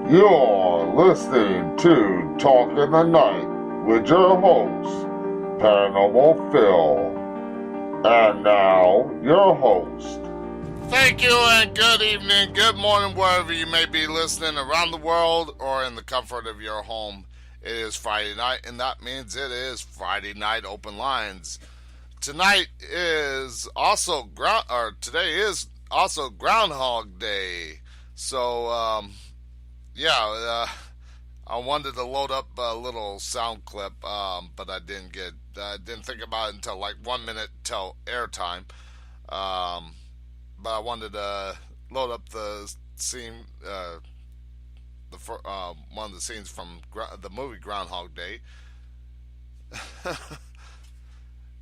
You're listening to Talk in the Night with your host, Paranormal Phil. And now, your host. Thank you and good evening, good morning, wherever you may be listening around the world or in the comfort of your home. It is Friday night, and that means it is Friday Night Open Lines. Today is also Groundhog Day. So, I wanted to load up a little sound clip, but I didn't think about it until like 1 minute till airtime. But I wanted to load up the scene, one of the scenes from the movie Groundhog Day.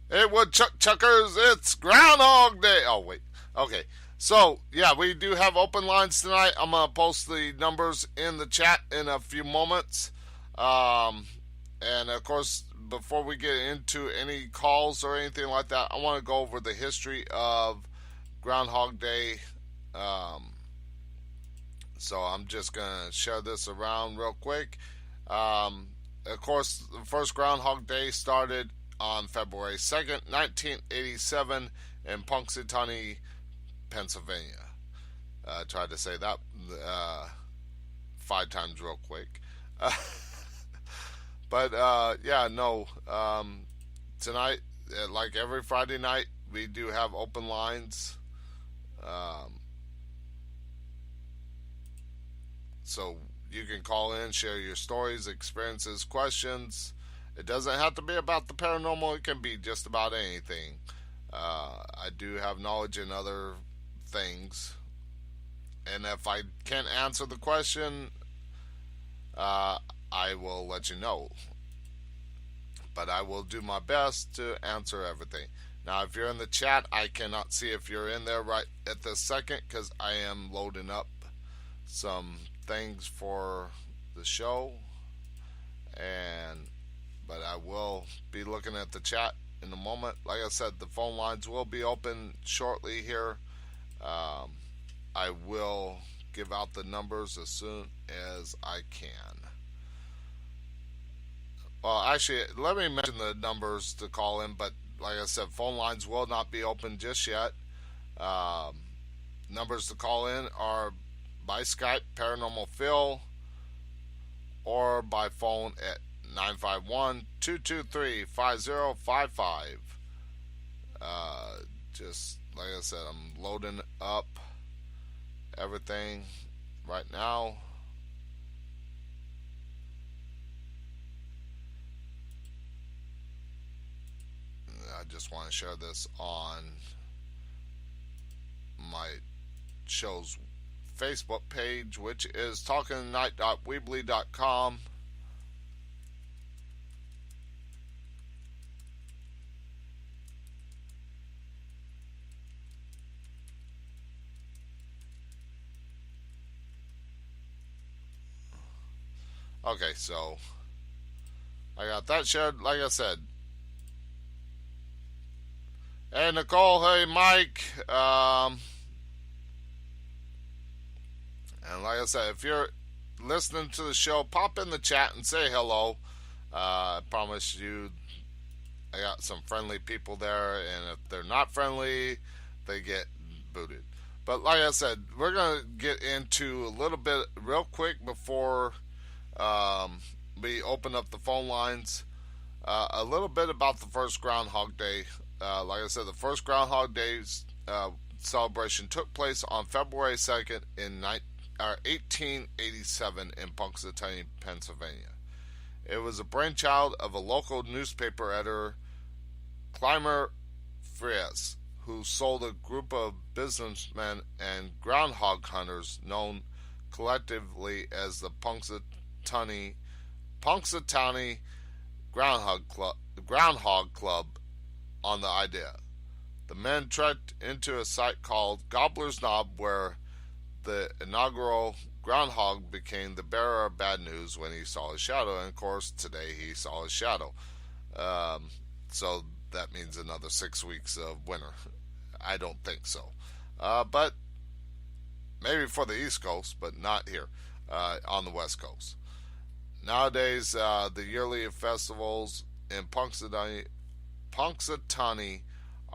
Hey, woodchuckers, it's Groundhog Day. Oh, wait. Okay. So, yeah, we do have open lines tonight. I'm going to post the numbers in the chat in a few moments. And, of course, before we get into any calls or anything like that, I want to go over the history of Groundhog Day. So I'm just going to share this around real quick. Of course, the first Groundhog Day started on February 2nd, 1987 in Punxsutawney, Pennsylvania. I tried to say that 5 times real quick. Tonight, like every Friday night, we do have open lines. So you can call in, share your stories, experiences, questions. It doesn't have to be about the paranormal. It can be just about anything. I do have knowledge in other things. And if I can't answer the question, I will let you know. But I will do my best to answer everything. Now, if you're in the chat, I cannot see if you're in there right at this second because I am loading up some things for the show. But I will be looking at the chat in a moment. Like I said, the phone lines will be open shortly here. I will give out the numbers as soon as I can. Well, actually, let me mention the numbers to call in, but like I said, phone lines will not be open just yet. Numbers to call in are by Skype, Paranormal Phil, or by phone at 951-223-5055. Just like I said, I'm loading up everything right now. I just want to share this on my show's Facebook page, which is talkingthenight.weebly.com. Okay, so I got that shared, like I said. Hey, Nicole, hey, Mike. And like I said, if you're listening to the show, pop in the chat and say hello. I promise you, I got some friendly people there, and if they're not friendly, they get booted. But like I said, we're going to get into a little bit real quick before we open up the phone lines. A little bit about the first Groundhog Day. Like I said, the first Groundhog Day celebration took place on February 2nd in 1887 in Punxsutawney, Pennsylvania. It was a brainchild of a local newspaper editor, Clymer Fries, who sold a group of businessmen and groundhog hunters known collectively as the Punxsutawney Groundhog Club on the idea. The men trekked into a site called Gobbler's Knob, where the inaugural groundhog became the bearer of bad news when he saw his shadow. And of course, today he saw his shadow. So that means another 6 weeks of winter. I don't think so. But maybe for the East Coast, but not here. on the West Coast. Nowadays, the yearly festivals in Punxsutawney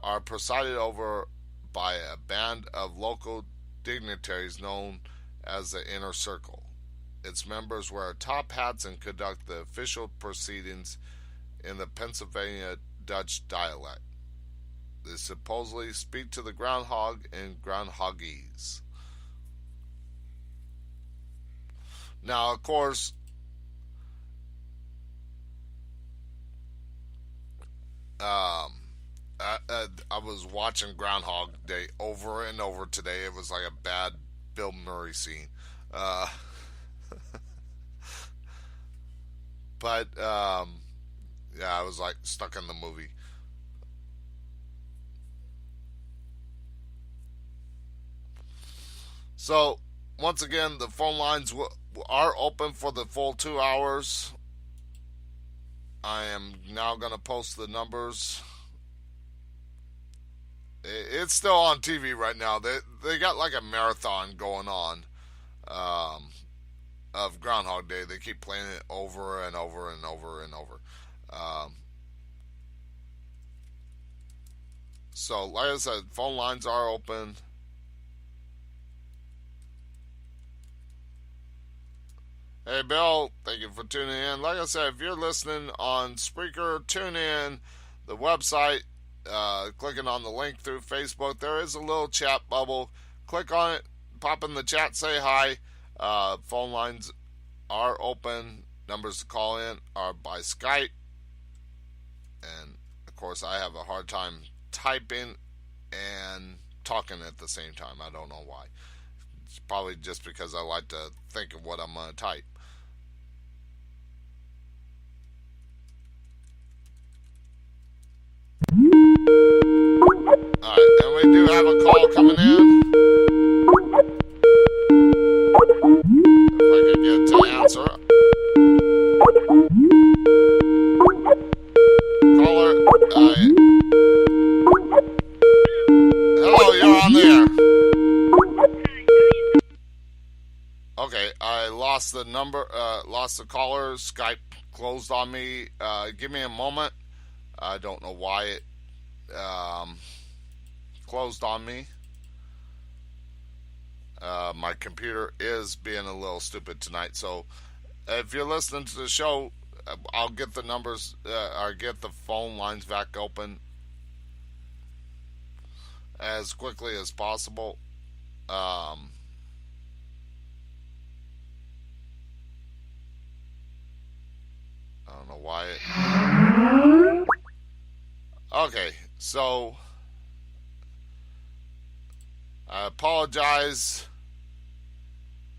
are presided over by a band of local dignitaries known as the Inner Circle. Its members wear top hats and conduct the official proceedings in the Pennsylvania Dutch dialect. They supposedly speak to the groundhog in groundhogese. Now, of course, I was watching Groundhog Day over and over today. It was like a bad Bill Murray scene. Uh, but, yeah, I was like stuck in the movie. So, once again, the phone lines are open for the full 2 hours. I am now going to post the numbers. It's still on TV right now. They got like a marathon going on of Groundhog Day. They keep playing it over and over and over and over. So, like I said, phone lines are open. Hey, Bill, thank you for tuning in. Like I said, if you're listening on Spreaker, tune in the website, clicking on the link through Facebook. There is a little chat bubble. Click on it, pop in the chat, say hi. Phone lines are open. Numbers to call in are by Skype. And, of course, I have a hard time typing and talking at the same time. I don't know why. It's probably just because I like to think of what I'm going to type. Alright, and we do have a call coming in. If I could get to answer. Caller, hello, you're on there. Okay, I lost the number, lost the caller. Skype closed on me. Give me a moment. I don't know why it closed on me. My computer is being a little stupid tonight, so if you're listening to the show, I'll get the numbers, or get the phone lines back open as quickly as possible. I don't know why it... Okay, so I apologize.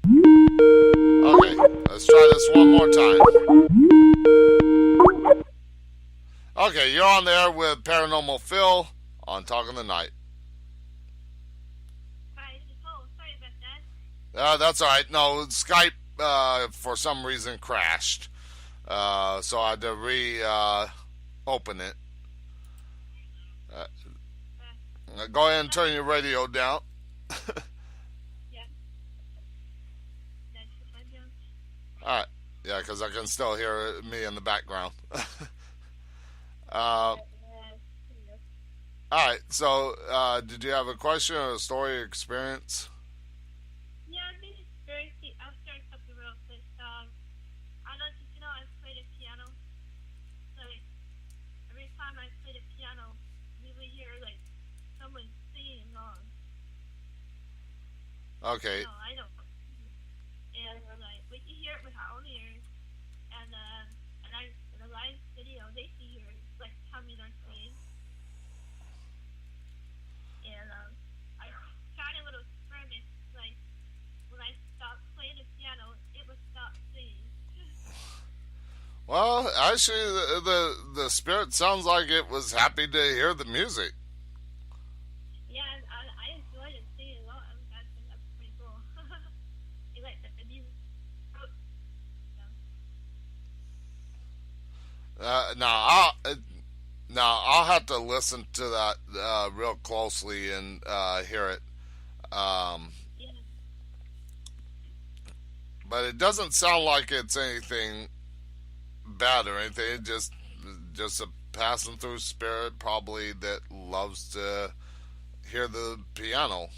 Okay, let's try this one more time. Okay, you're on there with Paranormal Phil on Talking the Night. Hi, sorry about that. That's alright. No, Skype, for some reason, crashed. So I had to open it. Go ahead and turn your radio down. Yeah. That's the fun down. Alright. Yeah, because I can still hear me in the background. Alright, so did you have a question or a story or experience? Yeah, this is very sweet. I'll start something real quick. I don't know if you know, I played the piano. Like, every time I play the piano, you would hear, like, someone singing along. Okay. No, I don't. And, like, we can hear it with our own ears. And, in a live video, they can hear it, like, humming or singing. And, I tried a little experiment, like, when I stopped playing the piano, it would stop singing. Well, actually, the spirit sounds like it was happy to hear the music. Yeah, I enjoyed it singing a lot. That's pretty cool. You like the music? I'll have to listen to that real closely and hear it. Yeah. but it doesn't sound like it's anything bad or anything. It just a passing through spirit, probably, that loves to hear the piano.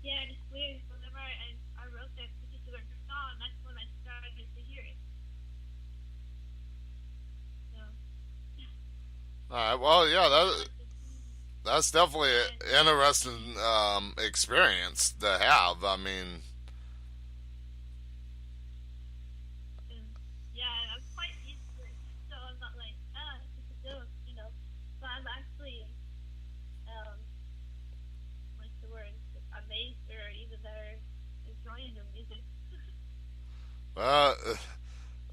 Yeah, it's weird. Whenever I wrote that particular song, that's when I started to hear it. So, All right. Well, yeah, I like the that's definitely and, an interesting experience to have. I mean, and yeah, I'm quite used to it. So I'm not like, it's a joke, you know. But I'm actually, um, what's the word? Amazed or even they're enjoying the music.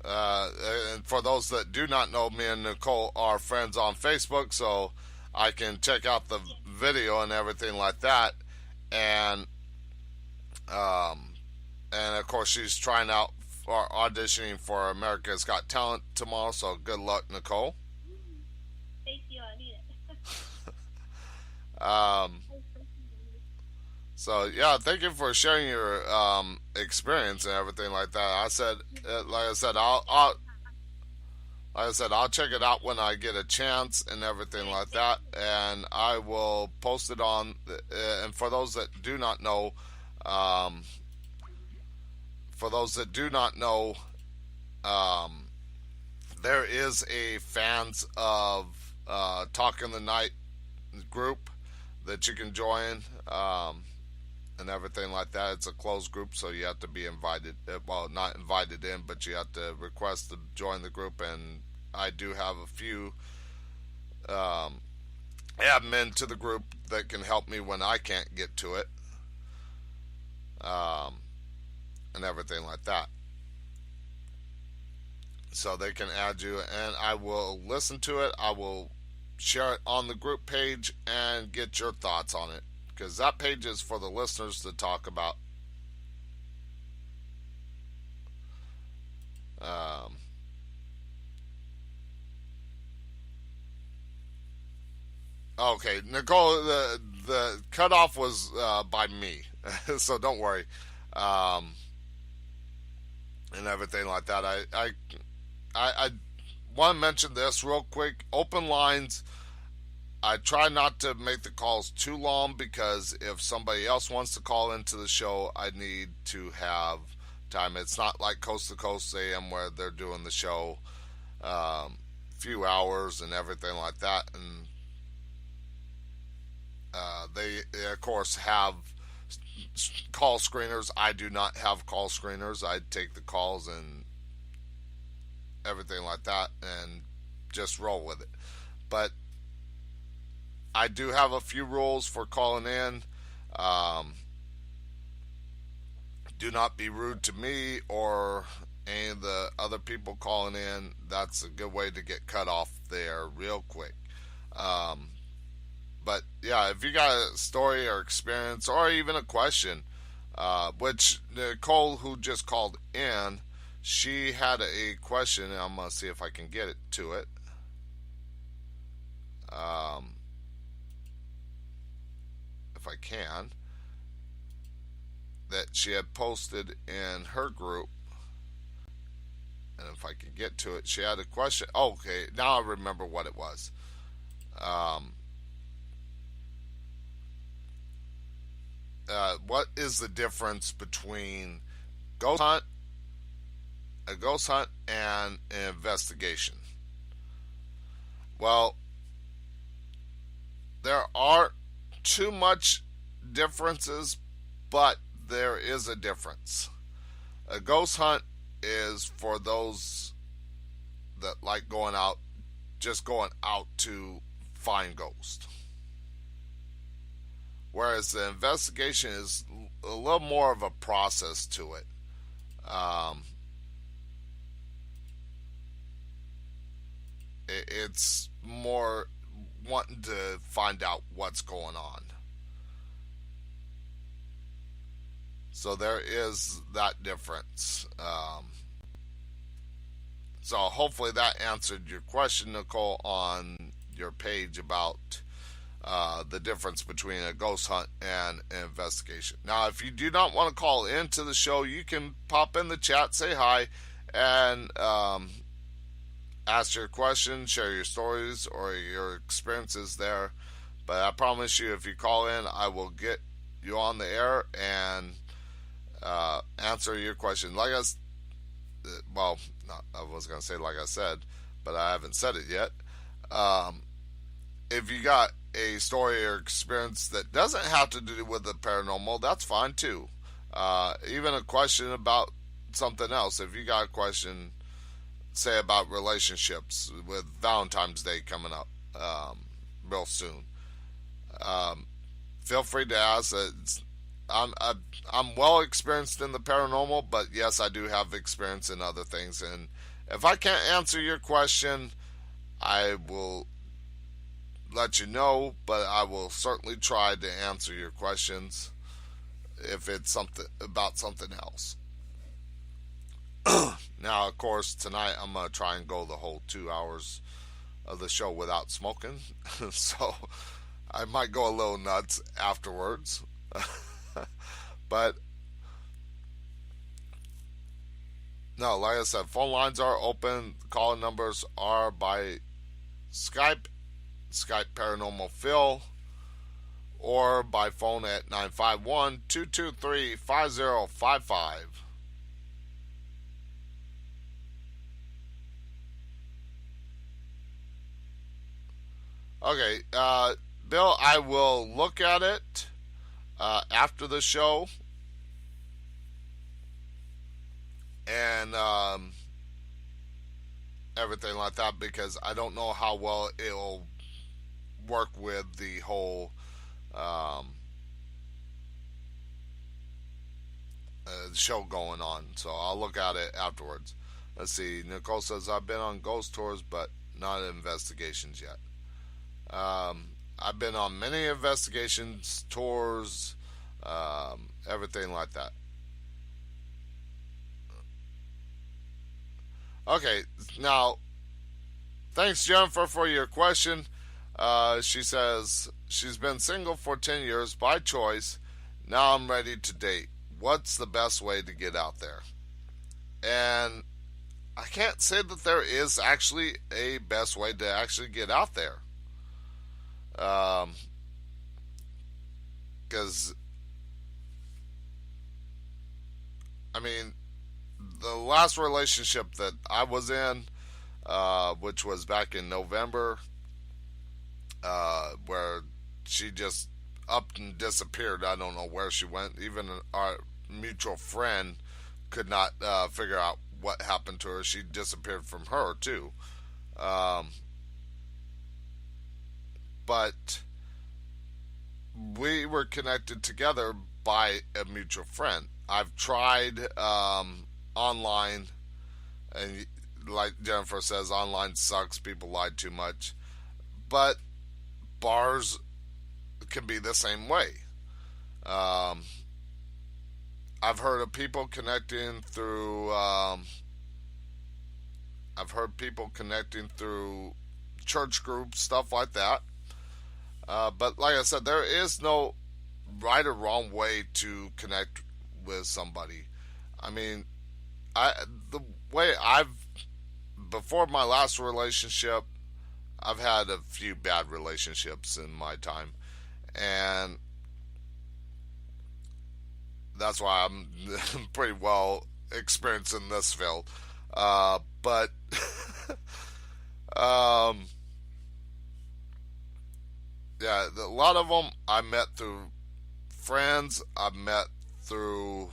uh, and for those that do not know, me and Nicole are friends on Facebook, so I can check out the Yeah. video and everything like that. And um, and of course, she's trying out for auditioning for America's Got Talent tomorrow. So good luck, Nicole. Thank you, I need it. Um, I appreciate it. so yeah, thank you for sharing your experience and everything like that. Like I said, like I said, I'll check it out when I get a chance and everything Yeah, like thank that, you. and I will post it on. And um, for those that do not know, um, there is a fans of Talk in the Night group that you can join. And everything like that. It's a closed group, so you have to be invited. Well, not invited in, but you have to request to join the group. And I do have a few um, admin to the group that can help me when I can't get to it, um, and everything like that. So they can add you, and I will listen to it. I will share it on the group page and get your thoughts on it, because that page is for the listeners to talk about. Um, Okay, Nicole, the cutoff was by me, so don't worry, um, and everything like that. I want to mention this real quick. Open lines. I try not to make the calls too long, because if somebody else wants to call into the show, I need to have time. It's not like Coast to Coast AM where they're doing the show few hours and everything like that, and they of course have call screeners. I do not have call screeners. I take the calls and everything like that and just roll with it. But I do have a few rules for calling in. Um, do not be rude to me or any of the other people calling in. That's a good way to get cut off there real quick. Um, but yeah, if you got a story or experience or even a question, which Nicole, who just called in, she had a question, and I'm gonna see if I can get it to it. Um, if I can, that she had posted in her group, and if I can get to it, she had a question. Oh, okay, now I remember what it was. Um, what is the difference between ghost hunt, a ghost hunt, and an investigation? Well, there aren't too much differences, but there is a difference. A ghost hunt is for those that like going out, just going out to find ghosts. Whereas the investigation is a little more of a process to it. Um, it's more wanting to find out what's going on. So there is that difference. So hopefully that answered your question, Nicole, on your page about the difference between a ghost hunt and an investigation. Now, if you do not want to call into the show, you can pop in the chat, say hi, and ask your questions, share your stories or your experiences there. But I promise you, if you call in, I will get you on the air and answer your question. Like I well, not, I was going to say like I said, but I haven't said it yet. If you got a story or experience that doesn't have to do with the paranormal, that's fine too. Even a question about something else. If you got a question, say about relationships with Valentine's Day coming up real soon, feel free to ask. I'm well experienced in the paranormal, but yes, I do have experience in other things. And if I can't answer your question, I will let you know, but I will certainly try to answer your questions if it's something about something else. Now, of course, tonight I'm going to try and go the whole 2 hours of the show without smoking. So I might go a little nuts afterwards. But no, like I said, phone lines are open. Call numbers are by Skype Paranormal Phil, or by phone at 951-223-5055. Okay, Bill, I will look at it after the show, and everything like that, because I don't know how well it'll work with the whole show going on. So I'll look at it afterwards. Let's see. Nicole says, I've been on ghost tours, but not investigations yet. I've been on many investigations, tours, everything like that. Okay, now, thanks, Jennifer, for your question. She says, she's been single for 10 years by choice. Now I'm ready to date. What's the best way to get out there? And I can't say that there is actually a best way to actually get out there. Because, I mean, the last relationship that I was in, which was back in November, where she just up and disappeared. I don't know where she went. Even our mutual friend could not figure out what happened to her. She disappeared from her too. But we were connected together by a mutual friend. I've tried online, and like Jennifer says, online sucks. People lie too much. But bars can be the same way. I've heard of people connecting through. I've heard people connecting through church groups, stuff like that. But like I said, there is no right or wrong way to connect with somebody. I mean, the way before my last relationship, I've had a few bad relationships in my time, and that's why I'm pretty well experienced in this field. But yeah, a lot of them I met through friends. I met through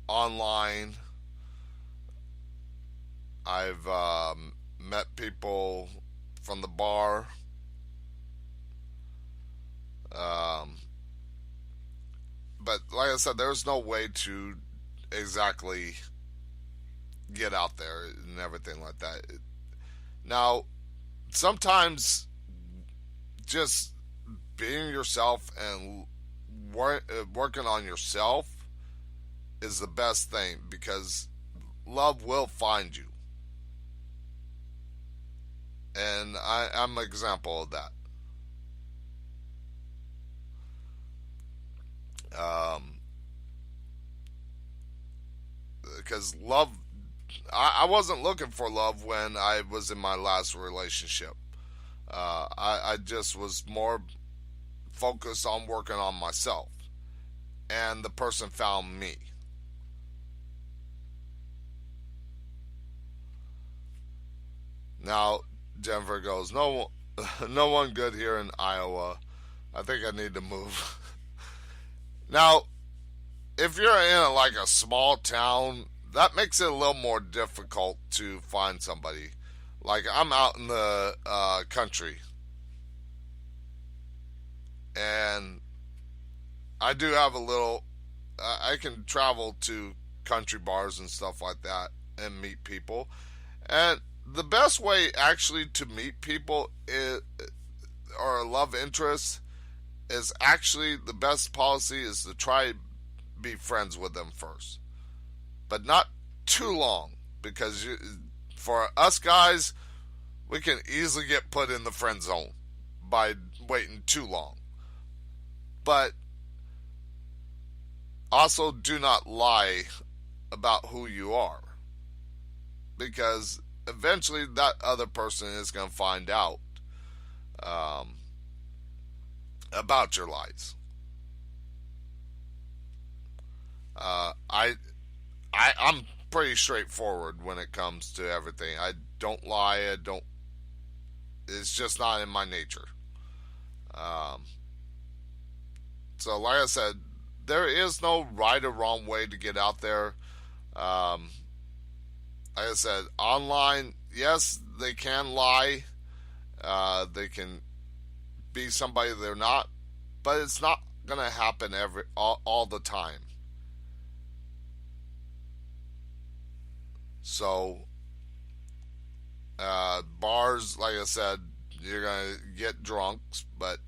online. I've met people from the bar. But like I said, there's no way to exactly get out there and everything like that. Now, sometimes just being yourself and working on yourself is the best thing, because love will find you. And I'm an example of that. Um, because love, I wasn't looking for love when I was in my last relationship. I just was more focused on working on myself, and the person found me. Now, Denver goes, no, no one good here in Iowa. I think I need to move. Now, if you're in like a small town, that makes it a little more difficult to find somebody. Like I'm out in the country, and I do have a little. I can travel to country bars and stuff like that and meet people. And the best way actually to meet people is, or love interests, is actually the best policy is to try be friends with them first, but not too long, because for us guys, we can easily get put in the friend zone by waiting too long. But also do not lie about who you are, because eventually that other person is going to find out um, about your lies. I'm pretty straightforward when it comes to everything. I don't lie. I don't. It's just not in my nature. Um, so, like I said, there is no right or wrong way to get out there. Um, like I said, online, yes, they can lie. They can be somebody they're not, but it's not gonna happen all the time. So, bars, like I said, you're gonna get drunks, but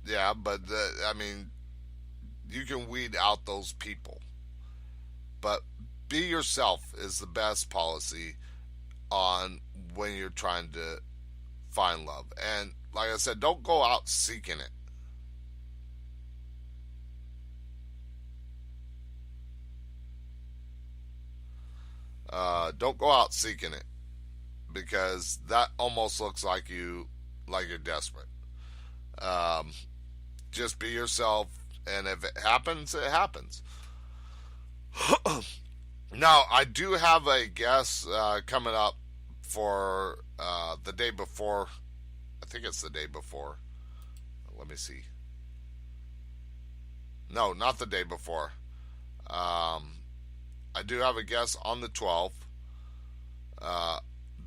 yeah, but I mean, you can weed out those people. But be yourself is the best policy on when you're trying to find love. And like I said, don't go out seeking it. Don't go out seeking it, because that almost looks like you're desperate. Um, just be yourself, and if it happens, it happens. Now, I do have a guest coming up for the day before. I think it's the day before. Let me see. No, not the day before. I do have a guest on the 12th uh,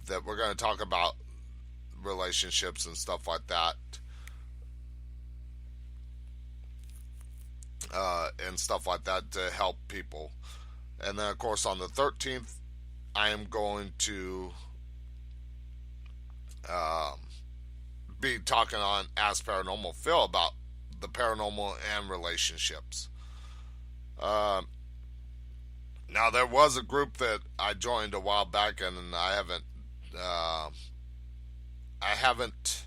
that we're going to talk about relationships and stuff like that. And stuff like that to help people. And then, of course, on the 13th, I am going to um, be talking on Ask Paranormal Phil about the paranormal and relationships. Um, Now, there was a group that I joined a while back, and uh, I haven't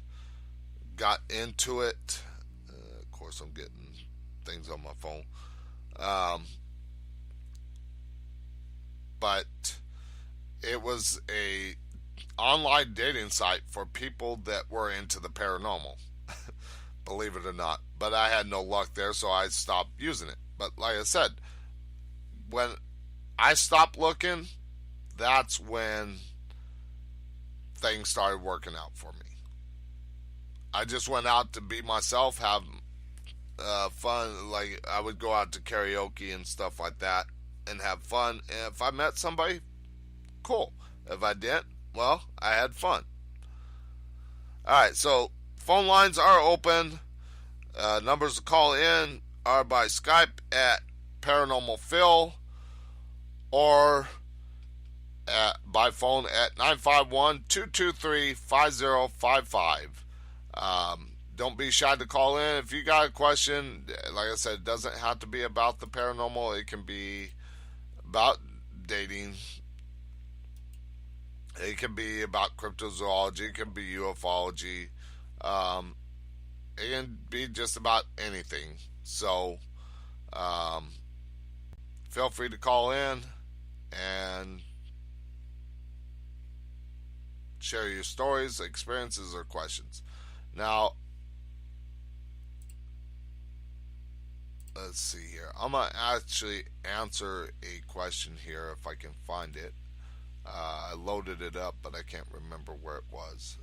got into it. Of course, I'm getting things on my phone. Um, but it was a online dating site for people that were into the paranormal. Believe it or not. But I had no luck there, so I stopped using it. But like I said, when I stopped looking, that's when things started working out for me. I just went out to be myself, have fun. Like, I would go out to karaoke and stuff like that and have fun. And if I met somebody, cool. If I didn't, well, I had fun. Alright, so phone lines are open. Numbers to call in are by Skype at Paranormal Phil, or by phone at 951-223-5055. Don't be shy to call in if you got a question. Like I said, it doesn't have to be about the paranormal. It can be about dating. It can be about cryptozoology. It can be ufology. It can be just about anything. So feel free to call in and share your stories, experiences, or questions. Now, let's see here. I'm going to actually answer a question here if I can find it. I loaded it up, but I can't remember where it was.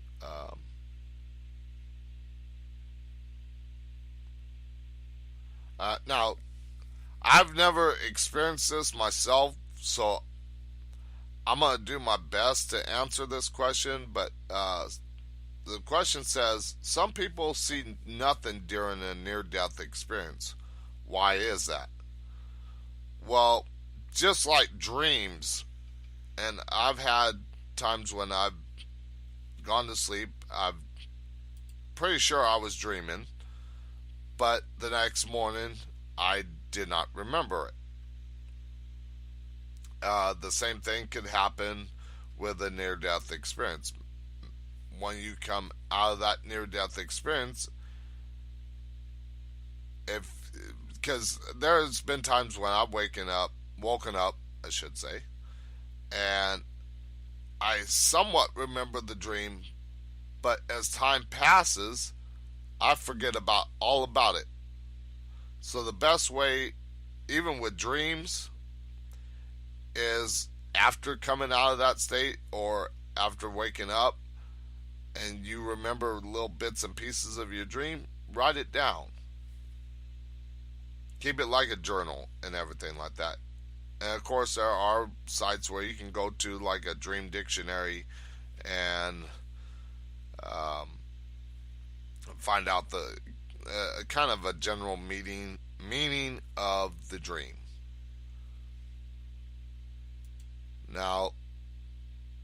Now, I've never experienced this myself, so I'm going to do my best to answer this question, but the question says, some people see nothing during a near-death experience. Why is that? Well, just like dreams, and I've had times when I've gone to sleep, I'm pretty sure I was dreaming, but the next morning I did not remember it. The same thing could happen with a near-death experience. When you come out of that near-death experience, because there's been times when I've woken up, I should say, and I somewhat remember the dream, but as time passes, I forget all about it. So the best way, even with dreams, is after coming out of that state or after waking up and you remember little bits and pieces of your dream, write it down. Keep it like a journal and everything like that. And of course, there are sites where you can go to, like a dream dictionary, and find out the kind of a general meaning of the dream. Now,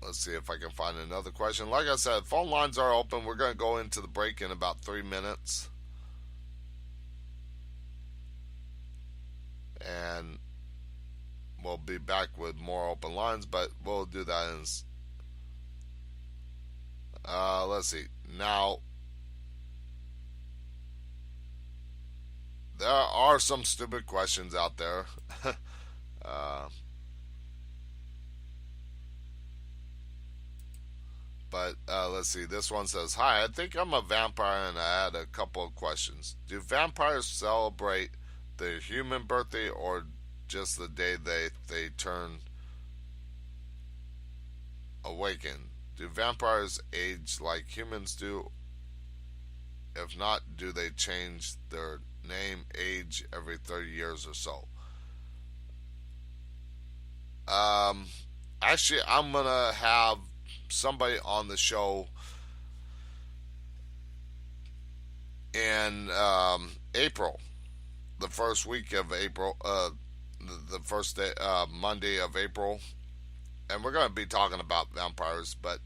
let's see if I can find another question. Like I said, phone lines are open. We're going to go into the break in about 3 minutes. And we'll be back with more open lines, but we'll do that in... let's see. Now, there are some stupid questions out there. But let's see. This one says, "Hi, I think I'm a vampire and I had a couple of questions. Do vampires celebrate their human birthday or just the day they turn awaken? Do vampires age like humans do? If not, do they change their name, age every 30 years or so?" Actually, I'm going to have somebody on the show in April, the first week of April, the first day, Monday of April, and we're going to be talking about vampires. But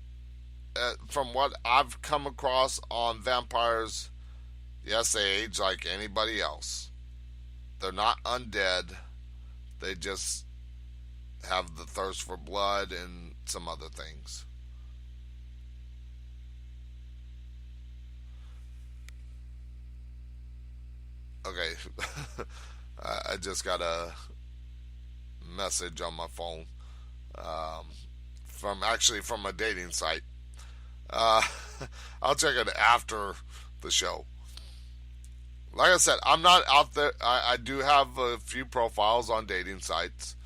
from what I've come across on vampires, yes, they age like anybody else. They're not undead. They just have the thirst for blood and some other things. Okay, I just got a message on my phone from a dating site. Uh, I'll check it after the show. Like I said, I'm not out there. I do have a few profiles on dating sites,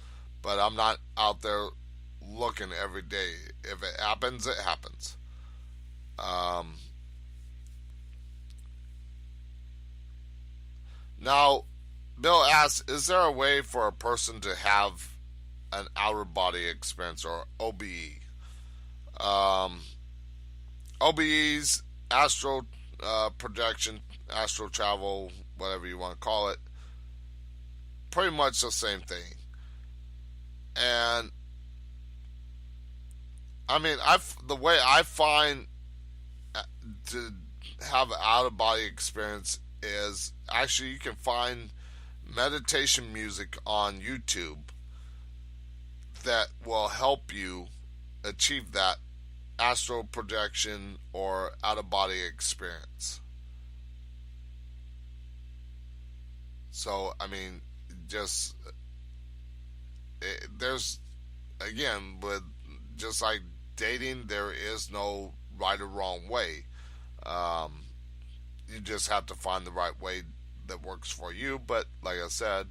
but I'm not out there looking every day. If it happens, it happens. Now, Bill asks, is there a way for a person to have an outer body experience, or OBE? OBEs, astral projection, astral travel, whatever you want to call it, pretty much the same thing. And I mean, the way I find to have an out of body experience is actually you can find meditation music on YouTube that will help you achieve that astral projection or out of body experience. So, I mean, just there's again with just like dating, there is no right or wrong way. Um, you just have to find the right way that works for you. But like I said,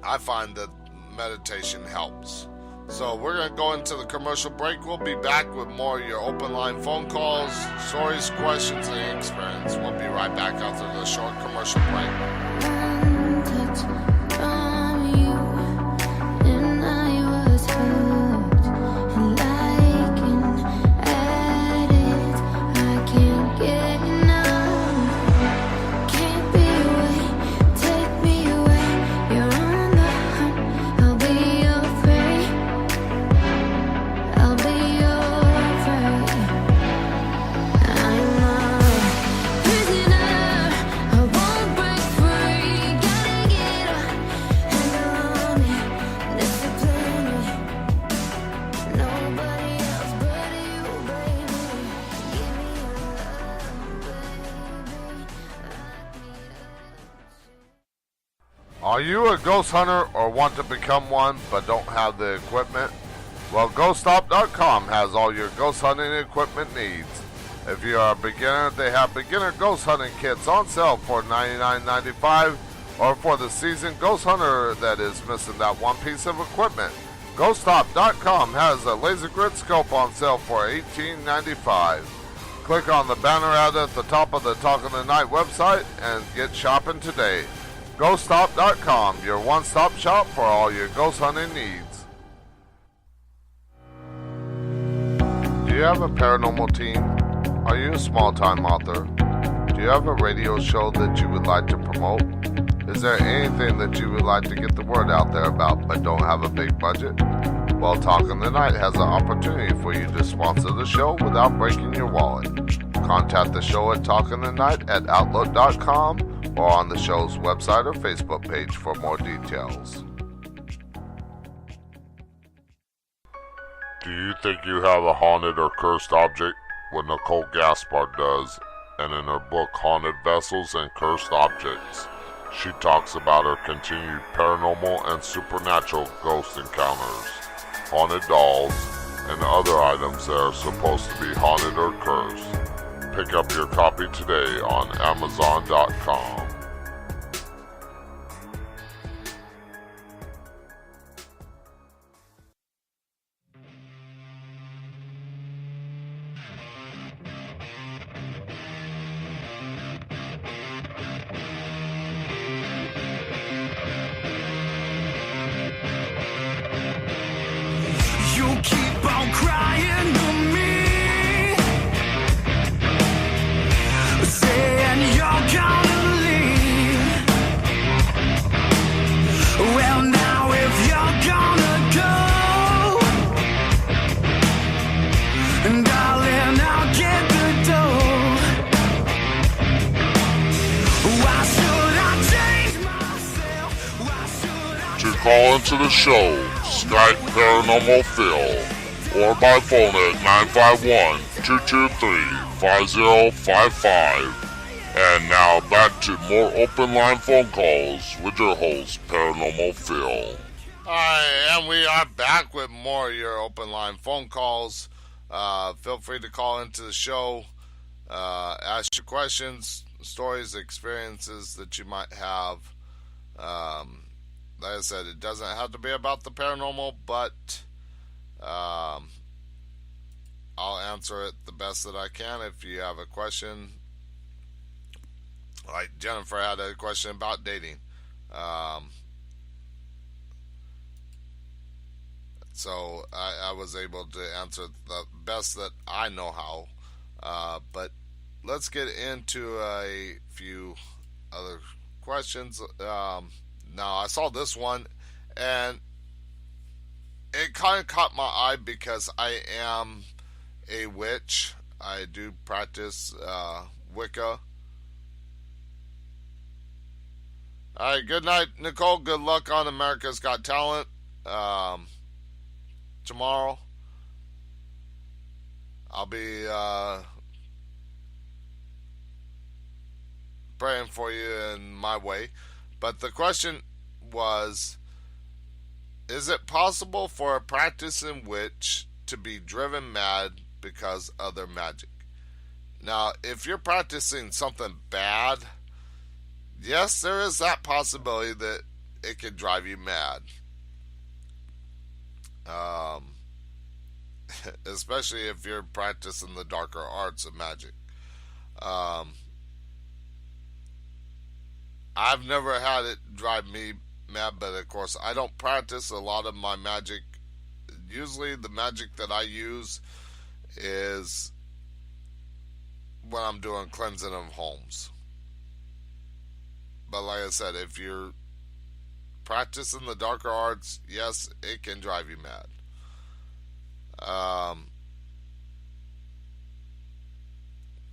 I find that meditation helps. So we're going to go into the commercial break. We'll be back with more of your open line phone calls, stories, questions, and experience. We'll be right back after the short commercial break. Are you a ghost hunter or want to become one but don't have the equipment? Well, GhostStop.com has all your ghost hunting equipment needs. If you are a beginner, they have beginner ghost hunting kits on sale for $99.95, or for the seasoned ghost hunter that is missing that one piece of equipment, GhostStop.com has a laser grid scope on sale for $18.95. Click on the banner ad at the top of the Talk in the Night website and get shopping today. GhostStop.com, your one-stop shop for all your ghost hunting needs. Do you have a paranormal team? Are you a small-time author? Do you have a radio show that you would like to promote? Is there anything that you would like to get the word out there about but don't have a big budget? Well, Talk in the Night has an opportunity for you to sponsor the show without breaking your wallet. Contact the show at talkinthetonight@outlook.com or on the show's website or Facebook page for more details. Do you think you have a haunted or cursed object? Well, Nicole Gaspard does, and in her book Haunted Vessels and Cursed Objects, she talks about her continued paranormal and supernatural ghost encounters, haunted dolls, and other items that are supposed to be haunted or cursed. Pick up your copy today on Amazon.com. You keep on crying to me, saying you're gonna leave. Well, now if you're gonna go, darling, I'll get the dough. Why should I change myself? Why should I To call into the show, Skype Paranormal Phil, or by phone at 951-223-5055. And now back to more open line phone calls with your host, Paranormal Phil. Alright, and we are back with more of your open line phone calls. Feel free to call into the show, ask your questions, stories, experiences that you might have. Like I said, it doesn't have to be about the paranormal, but I'll answer it the best that I can. If you have a question, like Jennifer had a question about dating, so I was able to answer the best that I know how. But let's get into a few other questions. Now, I saw this one, and it kind of caught my eye because I am a witch. I do practice Wicca. Alright, good night, Nicole. Good luck on America's Got Talent tomorrow. I'll be praying for you in my way. But the question was, is it possible for a practicing witch to be driven mad because of their magic? Now, if you're practicing something bad, yes, there is that possibility that it could drive you mad. Especially if you're practicing the darker arts of magic. I've never had it drive me mad, but of course, I don't practice a lot of my magic. Usually, the magic that I use is when I'm doing cleansing of homes. But like I said, if you're practicing the darker arts, yes, it can drive you mad.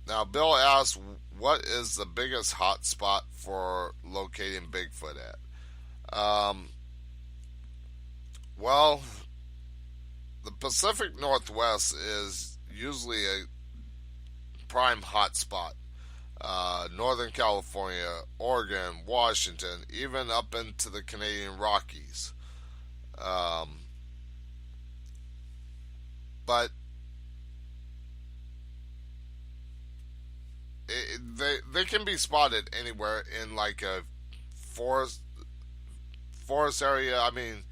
Now, Bill asks, what is the biggest hot spot for locating Bigfoot at? Well, the Pacific Northwest is usually a prime hot spot. Northern California, Oregon, Washington, even up into the Canadian Rockies. But they can be spotted anywhere in like a forest area. I mean,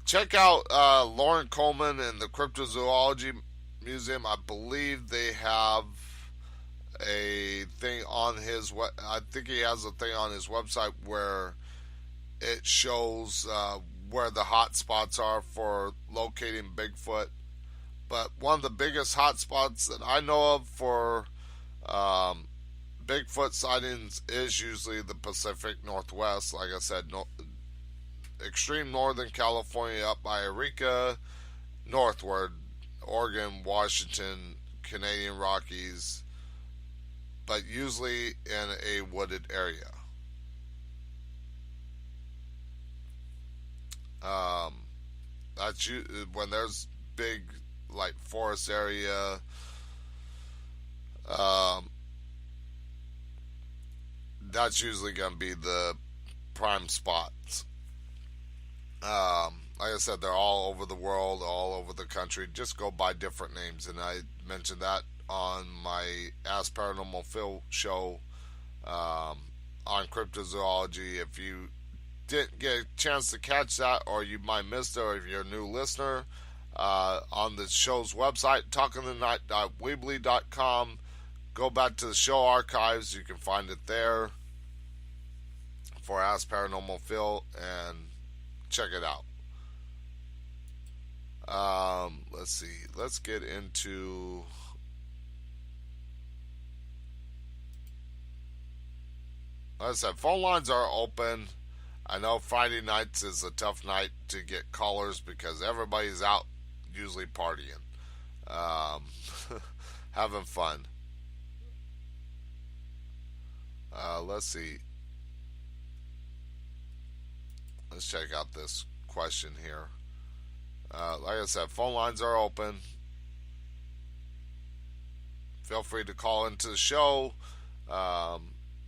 check out Lauren Coleman and the Cryptozoology Museum. I believe they have a thing on his I think he has a thing on his website where it shows where the hot spots are for locating Bigfoot. But one of the biggest hot spots that I know of for Bigfoot sightings is usually the Pacific Northwest. Like I said, extreme northern California up by Eureka, northward, Oregon, Washington, Canadian Rockies, but usually in a wooded area. That's when there's big like forest area. That's usually going to be the prime spots. Like I said, they're all over the world, all over the country. Just go by different names, and I mentioned that on my Ask Paranormal Phil show on cryptozoology. If you didn't get a chance to catch that, or you might miss it, or if you're a new listener, on the show's website, talkingthenight.weebly.com, go back to the show archives. You can find it there for Ask Paranormal Phil and check it out. Let's see. Let's get into... Like I said, phone lines are open. I know Friday nights is a tough night to get callers because everybody's out usually partying. Having fun. Let's see. Let's check out this question here. Like I said, phone lines are open. Feel free to call into the show.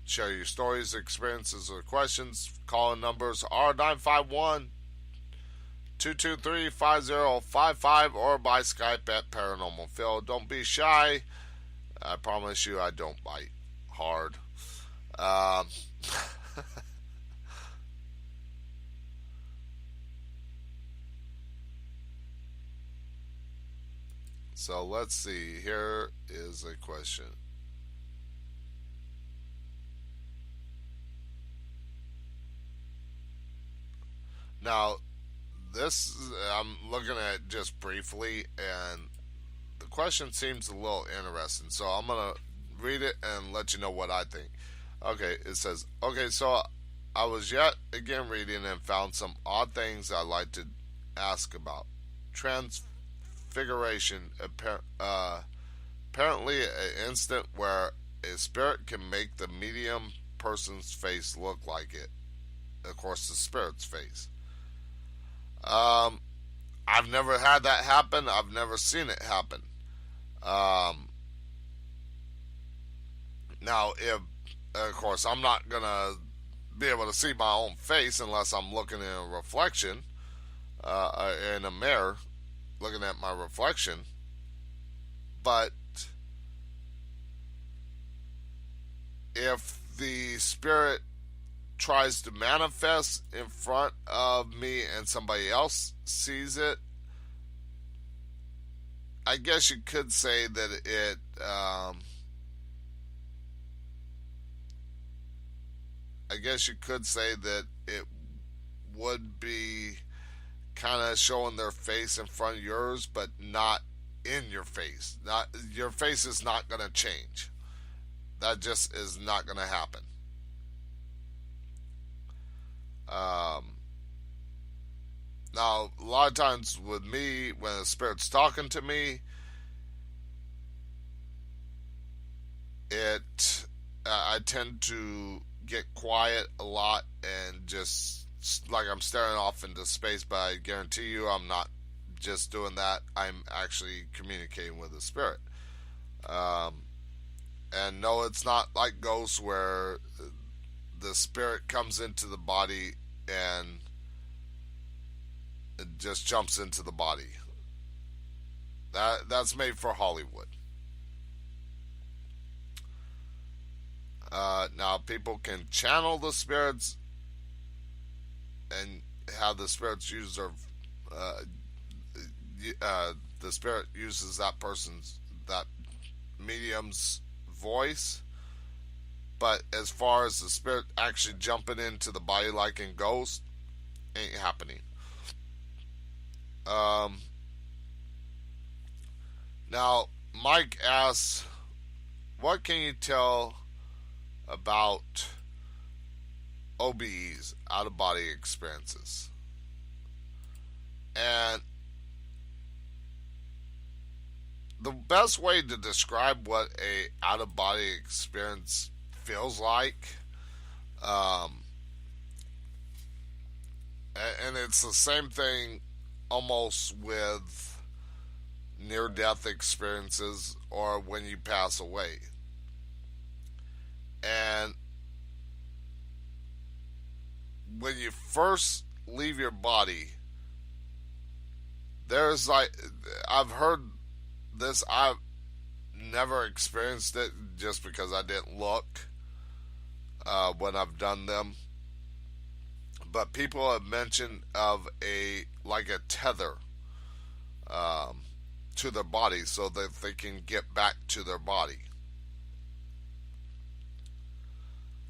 Share your stories, experiences, or questions. Call-in numbers are 951-223-5055 or by Skype at Paranormal Phil. Don't be shy. I promise you I don't bite hard. So let's see. Here is a question. Now, this I'm looking at it just briefly, and the question seems a little interesting. So I'm going to read it and let you know what I think. Okay, it says, okay, so I was yet again reading and found some odd things I'd like to ask about. Transfiguration, apparently an instant where a spirit can make the medium person's face look like it. Of course, the spirit's face. I've never had that happen. I've never seen it happen. Now, if Of course, I'm not gonna be able to see my own face unless I'm looking in a reflection in a mirror, looking at my reflection. But if the spirit tries to manifest in front of me and somebody else sees it, I guess you could say that I guess you could say that it would be kind of showing their face in front of yours, but not in your face. Not your face is not going to change. That just is not going to happen. Now, a lot of times with me, when the spirit's talking to me, I tend to get quiet a lot and just like I'm staring off into space. But I guarantee you, I'm not just doing that. I'm actually communicating with the spirit. And no, it's not like ghosts where the spirit comes into the body and it just jumps into the body. That's made for Hollywood. Now people can channel the spirits and have the spirits use their the spirit uses that medium's voice, but as far as the spirit actually jumping into the body like in Ghost, ain't happening. Now Mike asks, what can you tell about OBEs, out of body experiences? And the best way to describe what a out of body experience feels like, and it's the same thing almost with near death experiences or when you pass away. And when you first leave your body, there's like, I've heard this, I've never experienced it just because I didn't look when I've done them, but people have mentioned of a like a tether to their body so that they can get back to their body.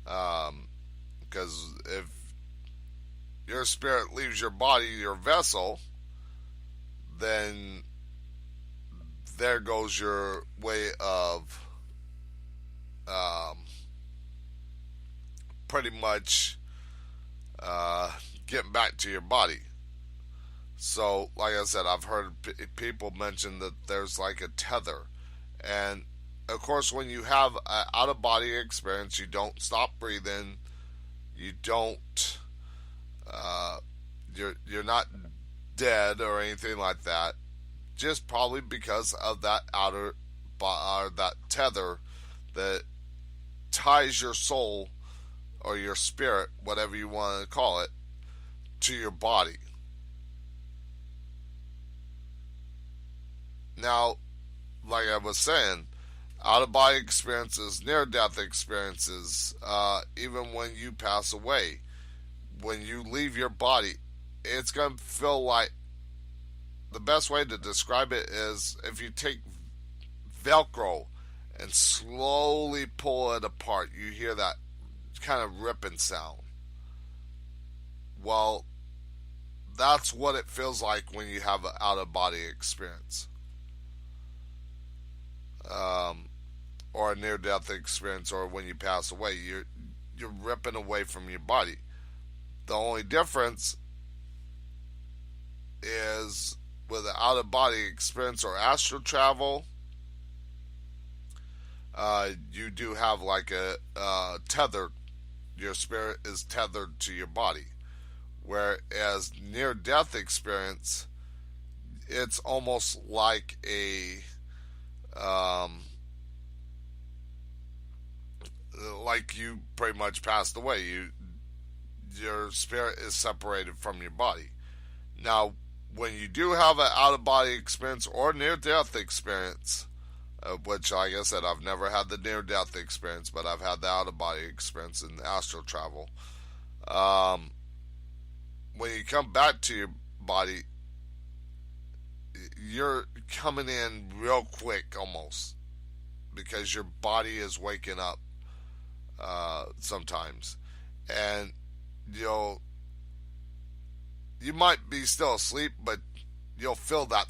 Because if your spirit leaves your body, your vessel, then there goes your way of pretty much getting back to your body. So, like I said, I've heard people mention that there's like a tether. And, of course, when you have an out-of-body experience, you don't stop breathing. You don't... you're not dead or anything like that. Just probably because of that that tether that ties your soul or your spirit, whatever you want to call it, to your body. Now, like I was saying, out-of-body experiences, near-death experiences, even when you pass away, when you leave your body, it's going to feel like, the best way to describe it is if you take Velcro and slowly pull it apart, you hear that kind of ripping sound. Well, that's what it feels like when you have an out-of-body experience. Or a near-death experience, or when you pass away, you're ripping away from your body. The only difference is with an out-of-body experience or astral travel, you do have like a tether. Your spirit is tethered to your body. Whereas near-death experience, it's almost like a like you pretty much passed away. Your spirit is separated from your body. Now, when you do have an out of body experience or near death experience, which, like I said, I've never had the near death experience, but I've had the out of body experience in astral travel. When you come back to your body, you're coming in real quick almost, because your body is waking up sometimes, and you might be still asleep, but you'll feel that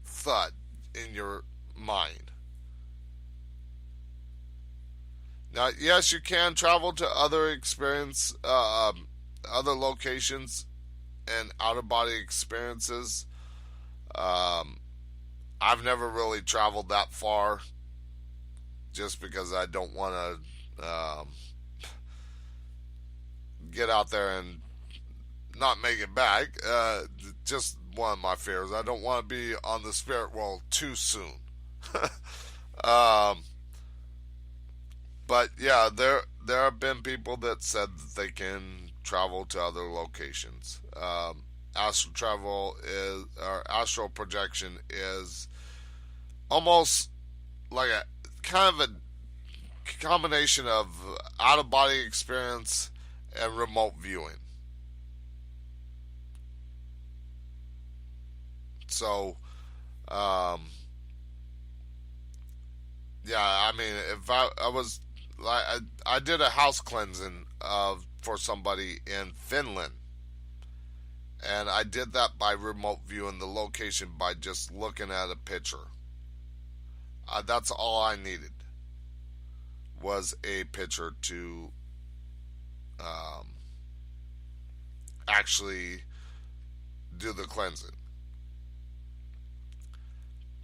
thud in your mind. Now, yes, you can travel to other other locations and out of body experiences. I've never really traveled that far, just because I don't want to get out there and not make it back. Just one of my fears. I don't want to be on the spirit world too soon. But yeah, there have been people that said that they can travel to other locations. Astral travel is, or astral projection is almost like a kind of a combination of out of body experience and remote viewing. So, yeah, I mean, if I was like, I did a house cleansing for somebody in Finland, and I did that by remote viewing the location by just looking at a picture. That's all I needed, was a picture to actually do the cleansing.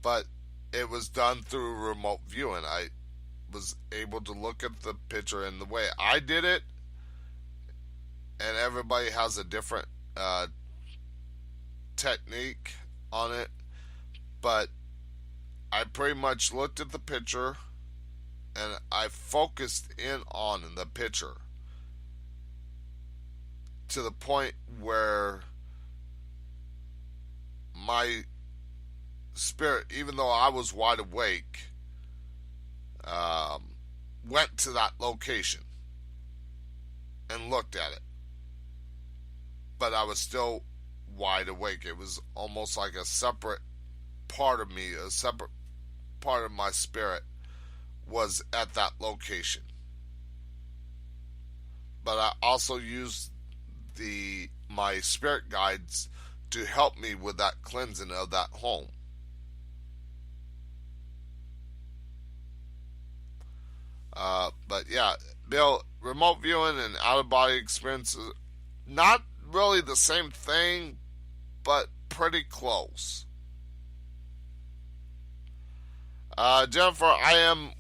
But it was done through remote viewing. I was able to look at the picture, and the way I did it, and everybody has a different technique on it, but I pretty much looked at the picture and I focused in on the picture to the point where my spirit, even though I was wide awake, went to that location and looked at it, but I was still wide awake. It was almost like a separate part of me, a separate part of my spirit was at that location. But I also used my spirit guides to help me with that cleansing of that home. But yeah, Bill, remote viewing and out of body experiences, not really the same thing, but pretty close. Jennifer, I am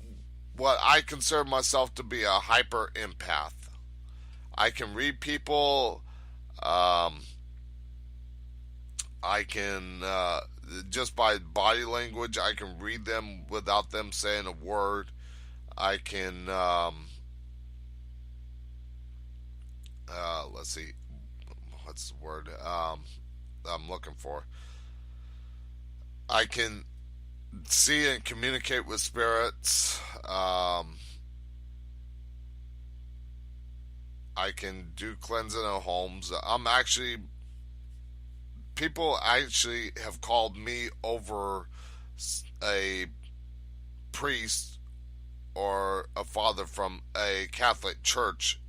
what I consider myself to be a hyper empath. I can read people. I can, just by body language, I can read them without them saying a word. I can, let's see, what's the word I'm looking for? I can see and communicate with spirits. I can do cleansing of homes. People actually have called me over a priest or a father from a Catholic church.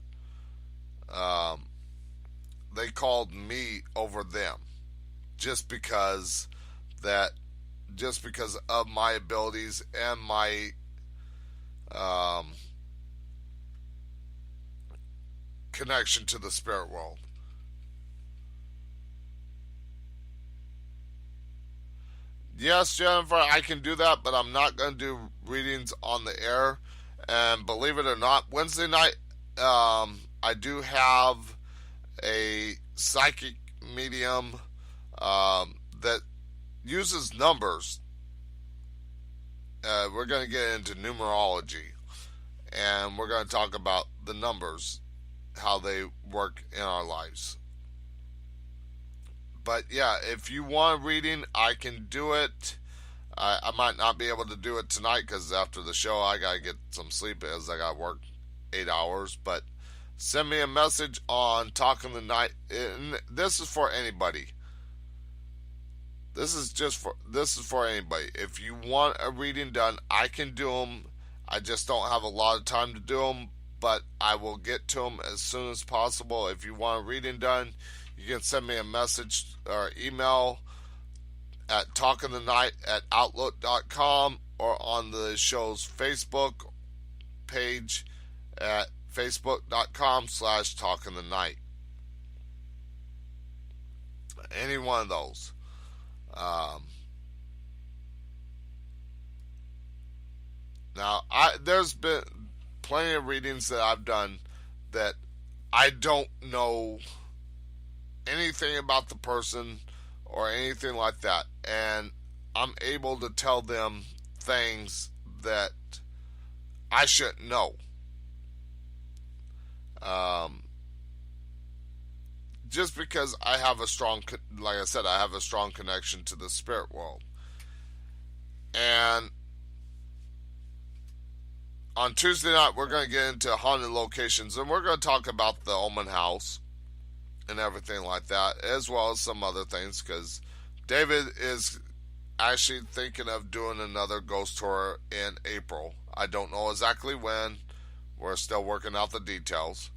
They called me over them just because of my abilities and my connection to the spirit world. Yes, Jennifer, I can do that, but I'm not going to do readings on the air. And believe it or not, Wednesday night, I do have a psychic medium that uses numbers. We're going to get into numerology. and we're going to talk about the numbers, how they work in our lives. But yeah, if you want a reading, I can do it. I might not be able to do it tonight because after the show I gotta get some sleep as I gotta work 8 hours. But send me a message on Talking the Night. And this is for anybody. This is for anybody. If you want a reading done, I can do them. I just don't have a lot of time to do them, but I will get to them as soon as possible. If you want a reading done, you can send me a message or email at talkingthenight@outlook.com or on the show's Facebook page at facebook.com/talkingthenight. Any one of those. Now, there's been plenty of readings that I've done that I don't know anything about the person or anything like that, and I'm able to tell them things that I shouldn't know. Just because I have a strong, like I said, I have a strong connection to the spirit world. And on Tuesday night, we're going to get into haunted locations, and we're going to talk about the Omen House and everything like that, as well as some other things, because David is actually thinking of doing another ghost tour in April. I don't know exactly when. We're still working out the details.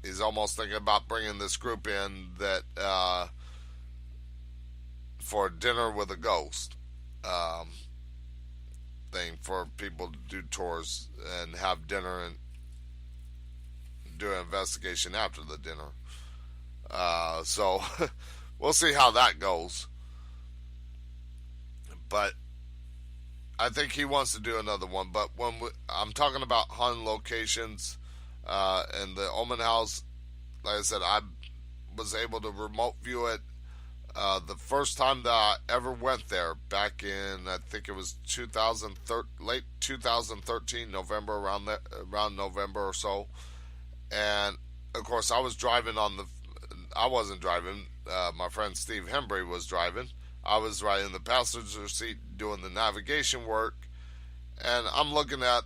He's almost thinking about bringing this group in that for dinner with a ghost thing, for people to do tours and have dinner and do an investigation after the dinner. So we'll see how that goes. But I think he wants to do another one. But I'm talking about haunted locations and the Omen House, like I said, I was able to remote view it the first time that I ever went there back in, I think it was late 2013, November, around November or so. And of course, I wasn't driving. My friend Steve Hembry was driving. I was riding in the passenger seat doing the navigation work, and I'm looking at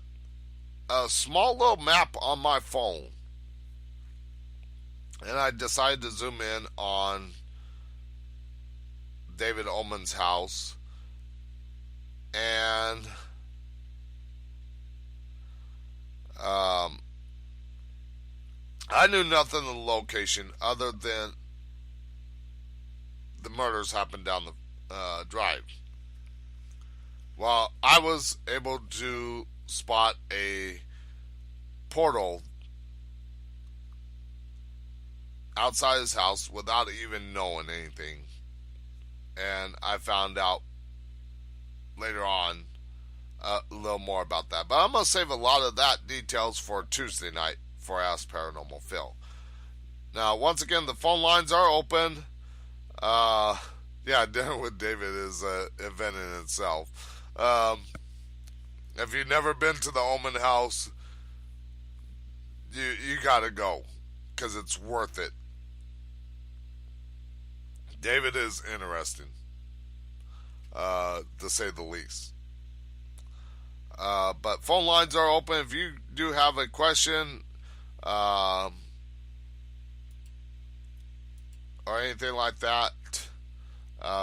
a small little map on my phone, and I decided to zoom in on David Ullman's house, and I knew nothing of the location other than the murders happened down the drive. Well, I was able to spot a portal outside his house without even knowing anything. And I found out later on a little more about that. But I'm going to save a lot of that details for Tuesday night for Ask Paranormal Phil. Now, once again, the phone lines are open. Yeah, dinner with David is an event in itself. If you've never been to the Omen House, you gotta go, because it's worth it. David is interesting, to say the least. But phone lines are open. If you do have a question, or anything like that,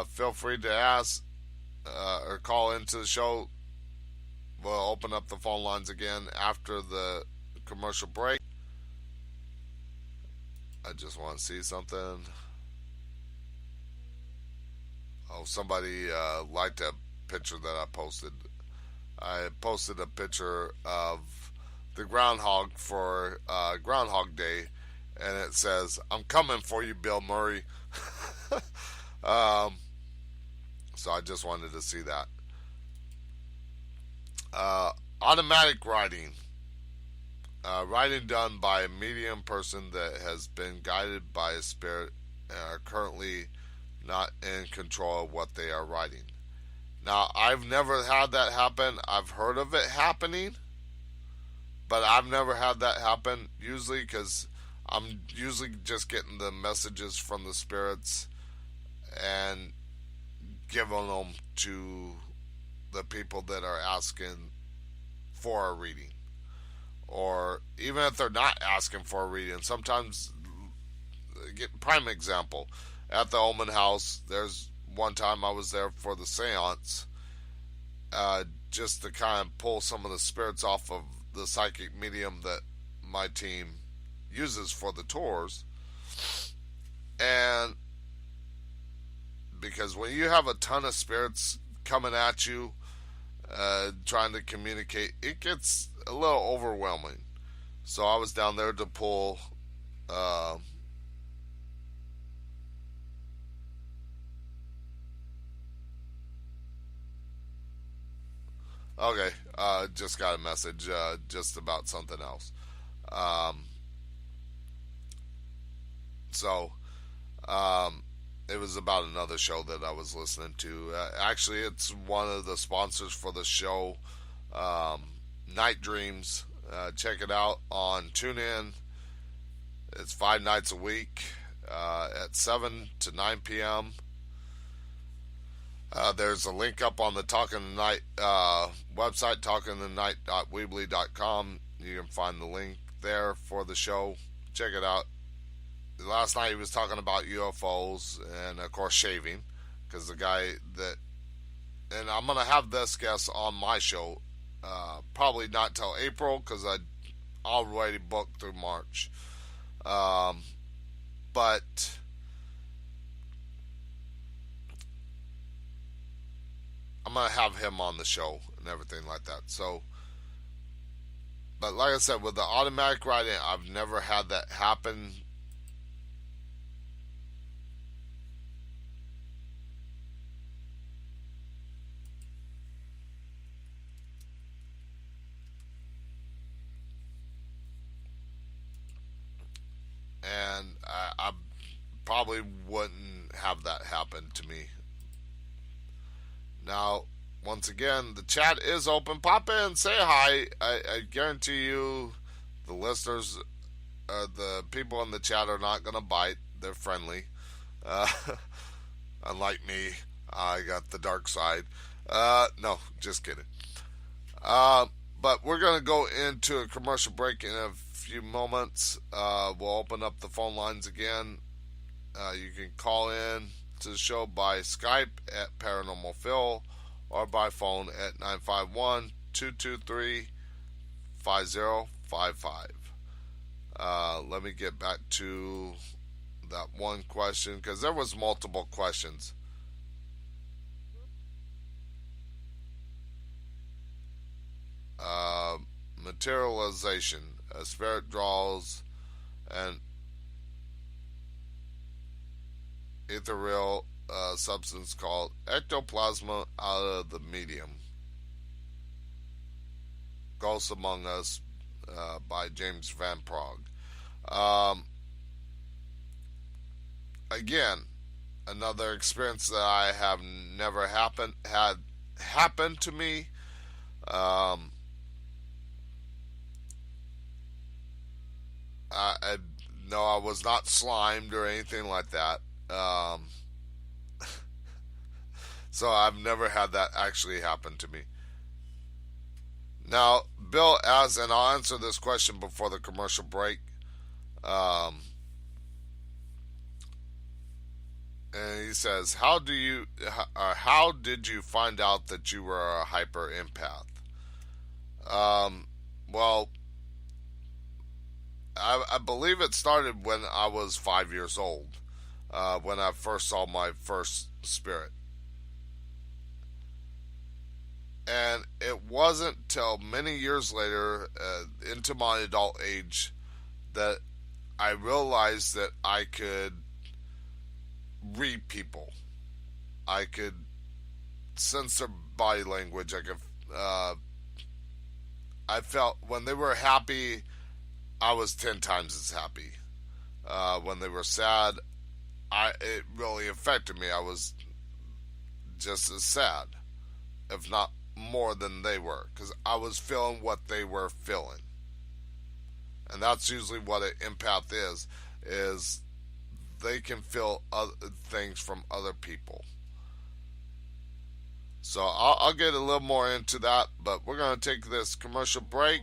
feel free to ask or call into the show. We'll open up the phone lines again after the commercial break. I just want to see something. Oh, somebody liked a picture that I posted. I posted a picture of the Groundhog for Groundhog Day, and it says, "I'm coming for you, Bill Murray." So I just wanted to see that. Automatic writing. Writing done by a medium person that has been guided by a spirit and are currently not in control of what they are writing. Now, I've never had that happen. I've heard of it happening, but I've never had that happen. Usually, because I'm usually just getting the messages from the spirits and giving them to the people that are asking for a reading. Or even if they're not asking for a reading, sometimes, prime example, at the Omen House, there's one time I was there for the seance, just to kind of pull some of the spirits off of the psychic medium that my team uses for the tours. And because when you have a ton of spirits coming at you, trying to communicate, it gets a little overwhelming. So I was down there to pull okay, just got a message just about something else. Um, so it was about another show that I was listening to. Actually, it's one of the sponsors for the show, Night Dreams. Check it out on TuneIn. It's 5 nights a week at 7 to 9 p.m. There's a link up on the Talking the Night website, talkingthenight.weebly.com. You can find the link there for the show. Check it out. Last night he was talking about UFOs and, of course, shaving. Because the guy that... And I'm going to have this guest on my show. Probably not till April, because I already booked through March. But... I'm going to have him on the show and everything like that. So... But like I said, with the automatic writing, I've never had that happen. And I probably wouldn't have that happen to me. Now, once again, the chat is open. Pop in, say hi. I guarantee you the listeners, the people in the chat are not going to bite. They're friendly. Unlike me, I got the dark side. No, just kidding. But we're going to go into a commercial break in a few moments. We'll open up the phone lines again. You can call in to the show by Skype at Paranormal Phil or by phone at 951-223-5055. Let me get back to that one question, because there was multiple questions. Materialization. A spirit draws an ethereal substance called ectoplasm out of the medium. Ghosts Among Us by James Van Prague. Again, another experience that I have never had happened to me. No, I was not slimed or anything like that. So I've never had that actually happen to me. Now, Bill asks, and I'll answer this question before the commercial break. And he says, how did you find out that you were a hyper empath? Well, I believe it started when I was 5 years old, when I first saw my first spirit. And it wasn't till many years later, into my adult age, that I realized that I could read people. I could sense their body language. I felt when they were happy, I was 10 times as happy. When they were sad, it really affected me. I was just as sad, if not more than they were, because I was feeling what they were feeling. and that's usually what an empath is they can feel other things from other people. So I'll get a little more into that, but we're going to take this commercial break.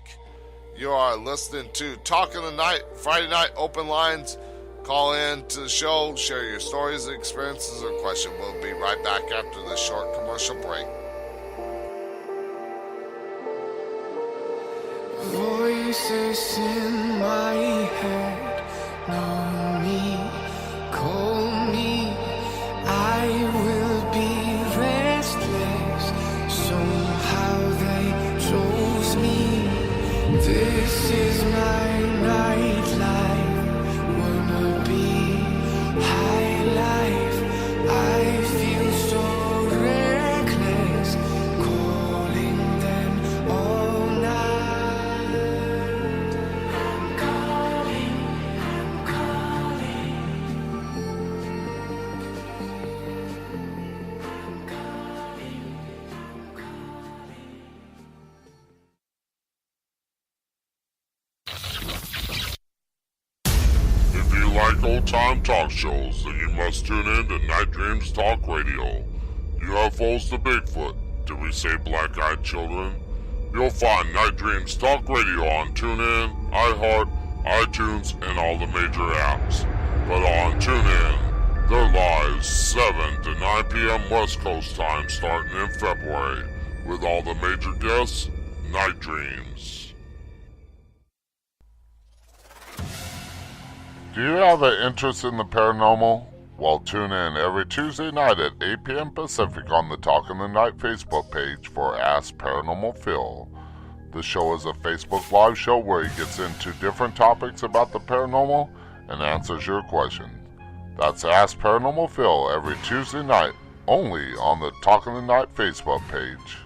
You are listening to Talk of the Night, Friday night open lines. Call in to the show, share your stories, experiences, or questions. We'll be right back after this short commercial break. Voices in my head, know me, call me, I will be restless, somehow they chose me, this is my nightlife, wanna be high life, I feel so reckless, calling them all night. If you like old-time talk shows, then you must tune in to Night Dreams Talk Radio. UFOs to Bigfoot, did we say black-eyed children? You'll find Night Dreams Talk Radio on TuneIn, iHeart, iTunes, and all the major apps. But on TuneIn, they're live 7 to 9 p.m. West Coast time starting in February. With all the major guests, Night Dreams. Do you have an interest in the paranormal? Well, tune in every Tuesday night at 8 p.m. Pacific on the Talk in the Night Facebook page for Ask Paranormal Phil. The show is a Facebook Live show where he gets into different topics about the paranormal and answers your questions. That's Ask Paranormal Phil every Tuesday night, only on the Talk in the Night Facebook page.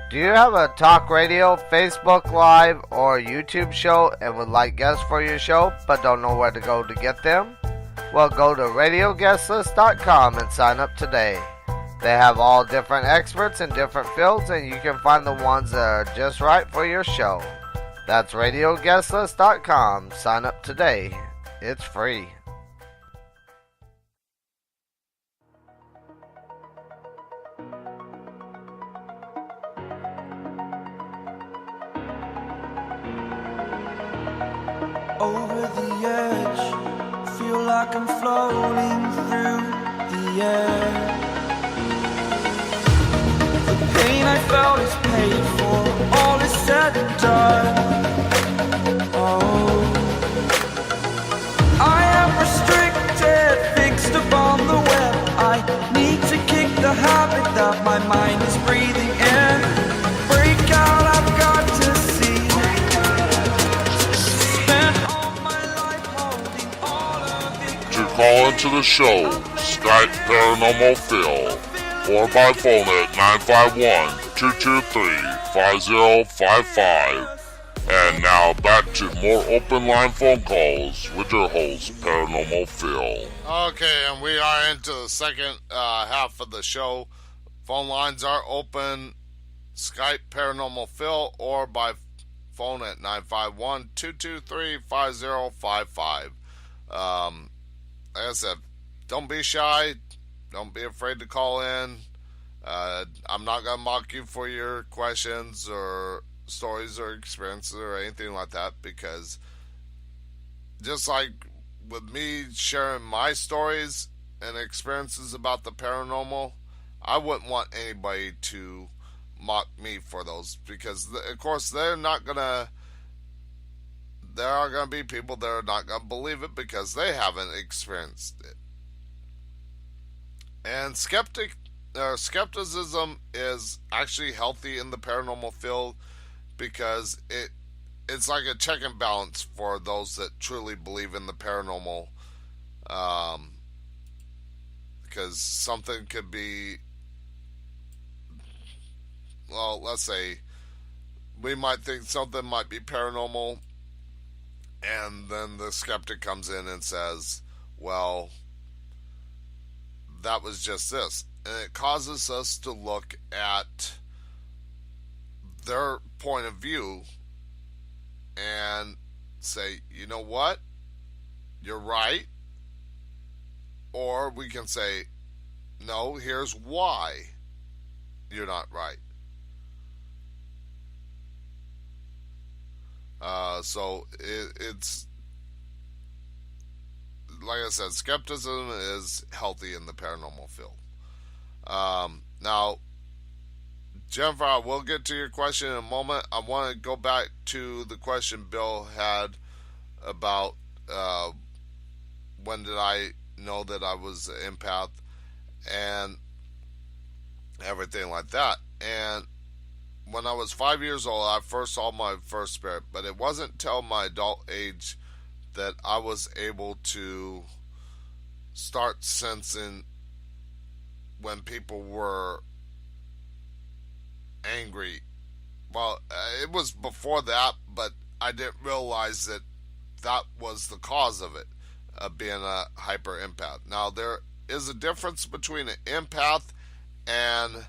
Do you have a talk radio, Facebook Live, or YouTube show and would like guests for your show but don't know where to go to get them? Well, go to radioguestlist.com and sign up today. They have all different experts in different fields and you can find the ones that are just right for your show. That's radioguestlist.com. Sign up today. It's free. Over the edge, feel like I'm floating through the air. The pain I felt is paid for, all is said and done. Oh, I am restricted, fixed upon the web. I need to kick the habit that my mind is breathing in. Break out, I've got to see. Call into the show, Skype Paranormal Phil, or by phone at 951-223-5055. And now back to more open line phone calls with your host, Paranormal Phil. Okay, and we are into the second half of the show. Phone lines are open, Skype Paranormal Phil, or by phone at 951-223-5055. Like I said, don't be shy. Don't be afraid to call in. I'm not going to mock you for your questions or stories or experiences or anything like that, because just like with me sharing my stories and experiences about the paranormal, I wouldn't want anybody to mock me for those, because of course there are going to be people that are not going to believe it because they haven't experienced it. And skepticism is actually healthy in the paranormal field, because it's like a check and balance for those that truly believe in the paranormal. Because something could be, well, let's say we might think something might be paranormal, and then the skeptic comes in and says, Well, that was just this. And it causes us to look at their point of view and say, you know what? You're right. Or we can say, no, here's why you're not right. So it's like I said, skepticism is healthy in the paranormal field. Now, Jennifer, I will get to your question in a moment. I want to go back to the question Bill had about when did I know that I was an empath and everything like that. And when I was 5 years old, I first saw my first spirit, but it wasn't till my adult age that I was able to start sensing when people were angry. Well, it was before that, but I didn't realize that that was the cause of it, being a hyper empath. Now, there is a difference between an empath and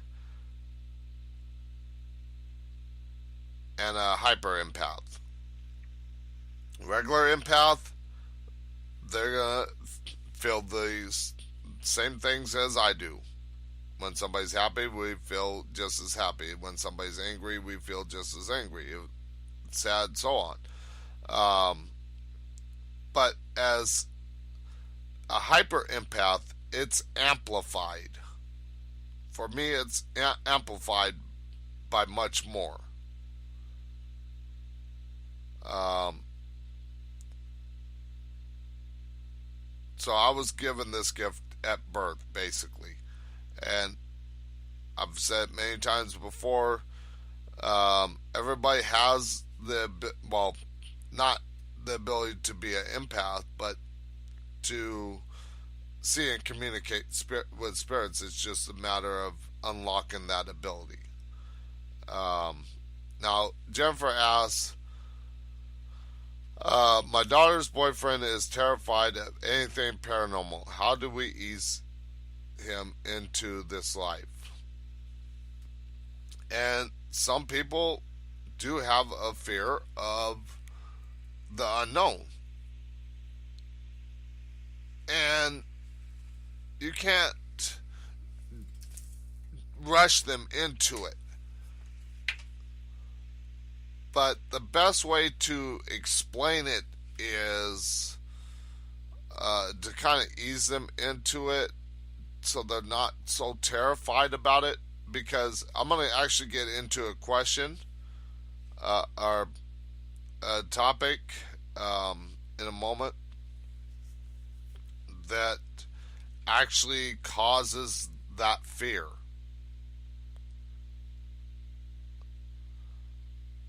a hyper empath. Regular empath, they're gonna feel the same things as I do. When somebody's happy, we feel just as happy. When somebody's angry, we feel just as angry. Sad, so on. But as a hyper empath, it's amplified. For me, it's amplified by much more. So I was given this gift at birth, basically. And I've said many times before, everybody has not the ability to be an empath, but to see and communicate with spirits. It's just a matter of unlocking that ability. Now, Jennifer asks, my daughter's boyfriend is terrified of anything paranormal. How do we ease him into this life? And some people do have a fear of the unknown. And you can't rush them into it. But the best way to explain it is to kind of ease them into it so they're not so terrified about it. Because I'm going to actually get into a question or a topic in a moment that actually causes that fear.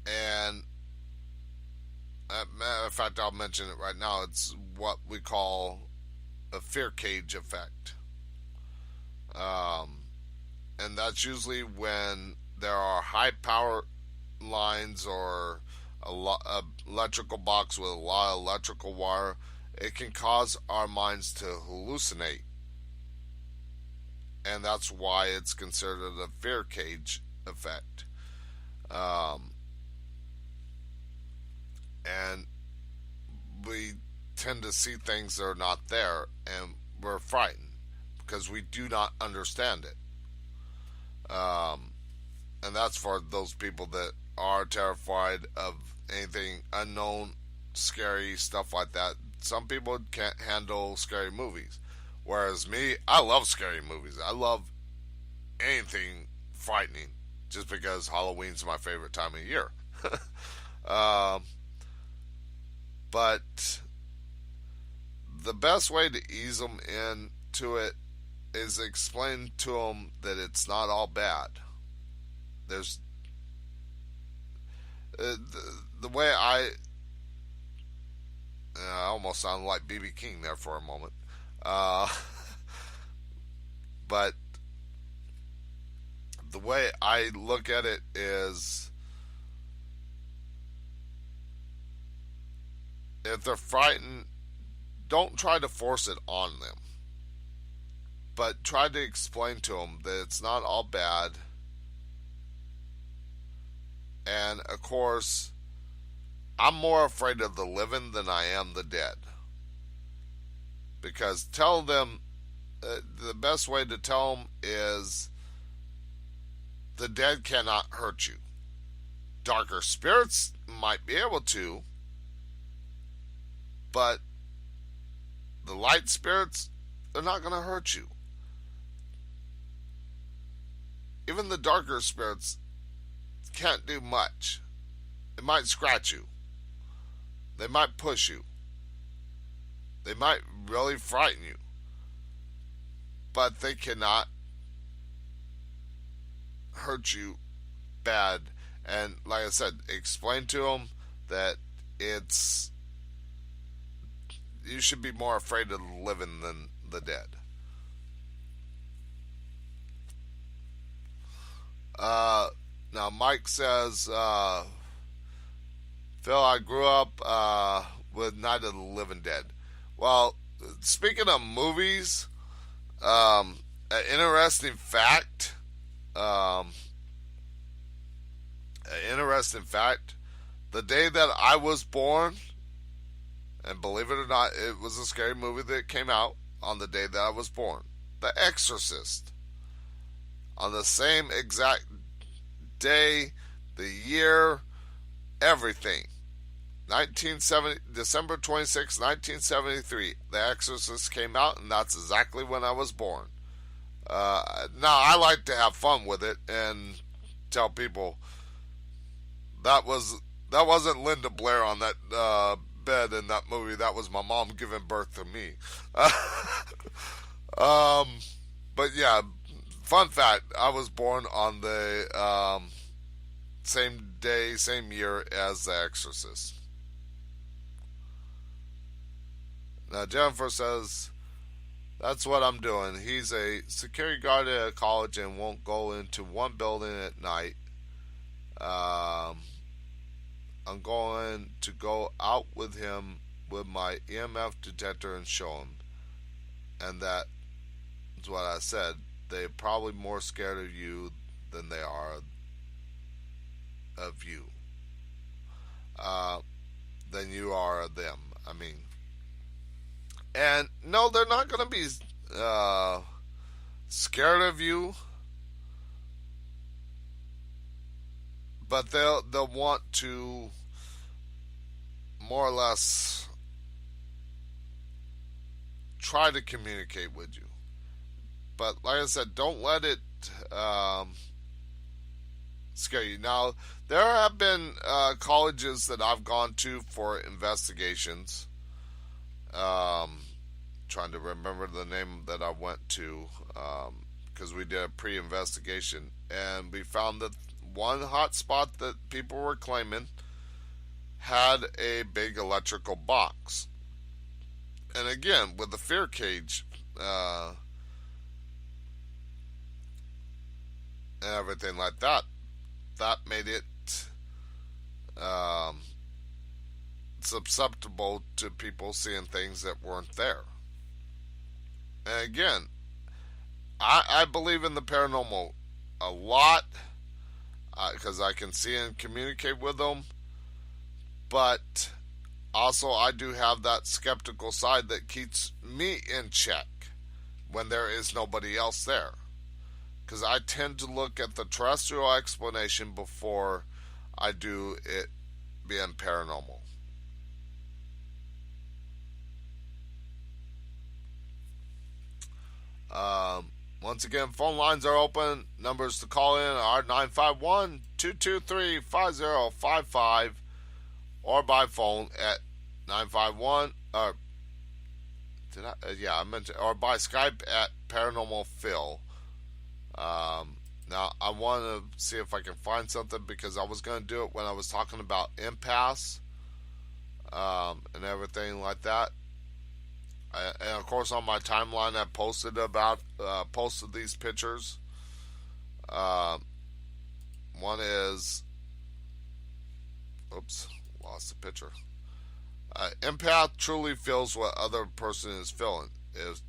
And matter of fact, I'll mention it right now. It's what we call a fear cage effect. And that's usually when there are high power lines or a electrical box with a lot of electrical wire. It can cause our minds to hallucinate. And that's why it's considered a fear cage effect. And we tend to see things that are not there, and we're frightened because we do not understand it. And that's for those people that are terrified of anything unknown, scary, stuff like that. Some people can't handle scary movies. Whereas me, I love scary movies. I love anything frightening just because Halloween's my favorite time of year. But the best way to ease them into it is explain to them that it's not all bad. There's the way I almost sounded like B.B. King there for a moment. But the way I look at it is, if they're frightened, don't try to force it on them, but try to explain to them that it's not all bad. And of course, I'm more afraid of the living than I am the dead. Because tell them, the best way to tell them is the dead cannot hurt you. Darker spirits might be able to, but the light spirits, they're not going to hurt you. Even the darker spirits can't do much. They might scratch you. They might push you. They might really frighten you. But they cannot hurt you bad. And like I said, explain to them that you should be more afraid of the living than the dead. Now Mike says, Phil, I grew up with Night of the Living Dead. Well, speaking of movies, an interesting fact, the day that I was born, and believe it or not, it was a scary movie that came out on the day that I was born. The Exorcist. On the same exact day, the year, everything. December 26, 1973, The Exorcist came out, and that's exactly when I was born. Now, I like to have fun with it and tell people that wasn't Linda Blair on that bed in that movie. That was my mom giving birth to me. But yeah, fun fact, I was born on the same day, same year as The Exorcist. Now, Jennifer says, that's what I'm doing. He's a security guard at a college and won't go into one building at night. I'm going to go out with him with my EMF detector and show him. And that is what I said. They're probably more scared of you than they are of you. Than you are of them. I mean, and no, they're not going to be scared of you, but they'll want to more or less try to communicate with you. But like I said, don't let it scare you. Now, there have been colleges that I've gone to for investigations. Trying to remember the name that I went to, because we did a pre-investigation, and we found that one hot spot that people were claiming had a big electrical box. And again, with the fear cage and everything like that, that made it susceptible to people seeing things that weren't there. And again, I believe in the paranormal a lot, because I can see and communicate with them, but also I do have that skeptical side that keeps me in check when there is nobody else there, because I tend to look at the terrestrial explanation before I do it being paranormal. Once again, phone lines are open. Numbers to call in are 951-223-5055 or by phone at 951 or or by Skype at Paranormal Phil. Now I want to see if I can find something, because I was going to do it when I was talking about impasse and everything like that. And of course, on my timeline, I posted these pictures. One is, oops, lost the picture. Empath truly feels what other person is feeling. If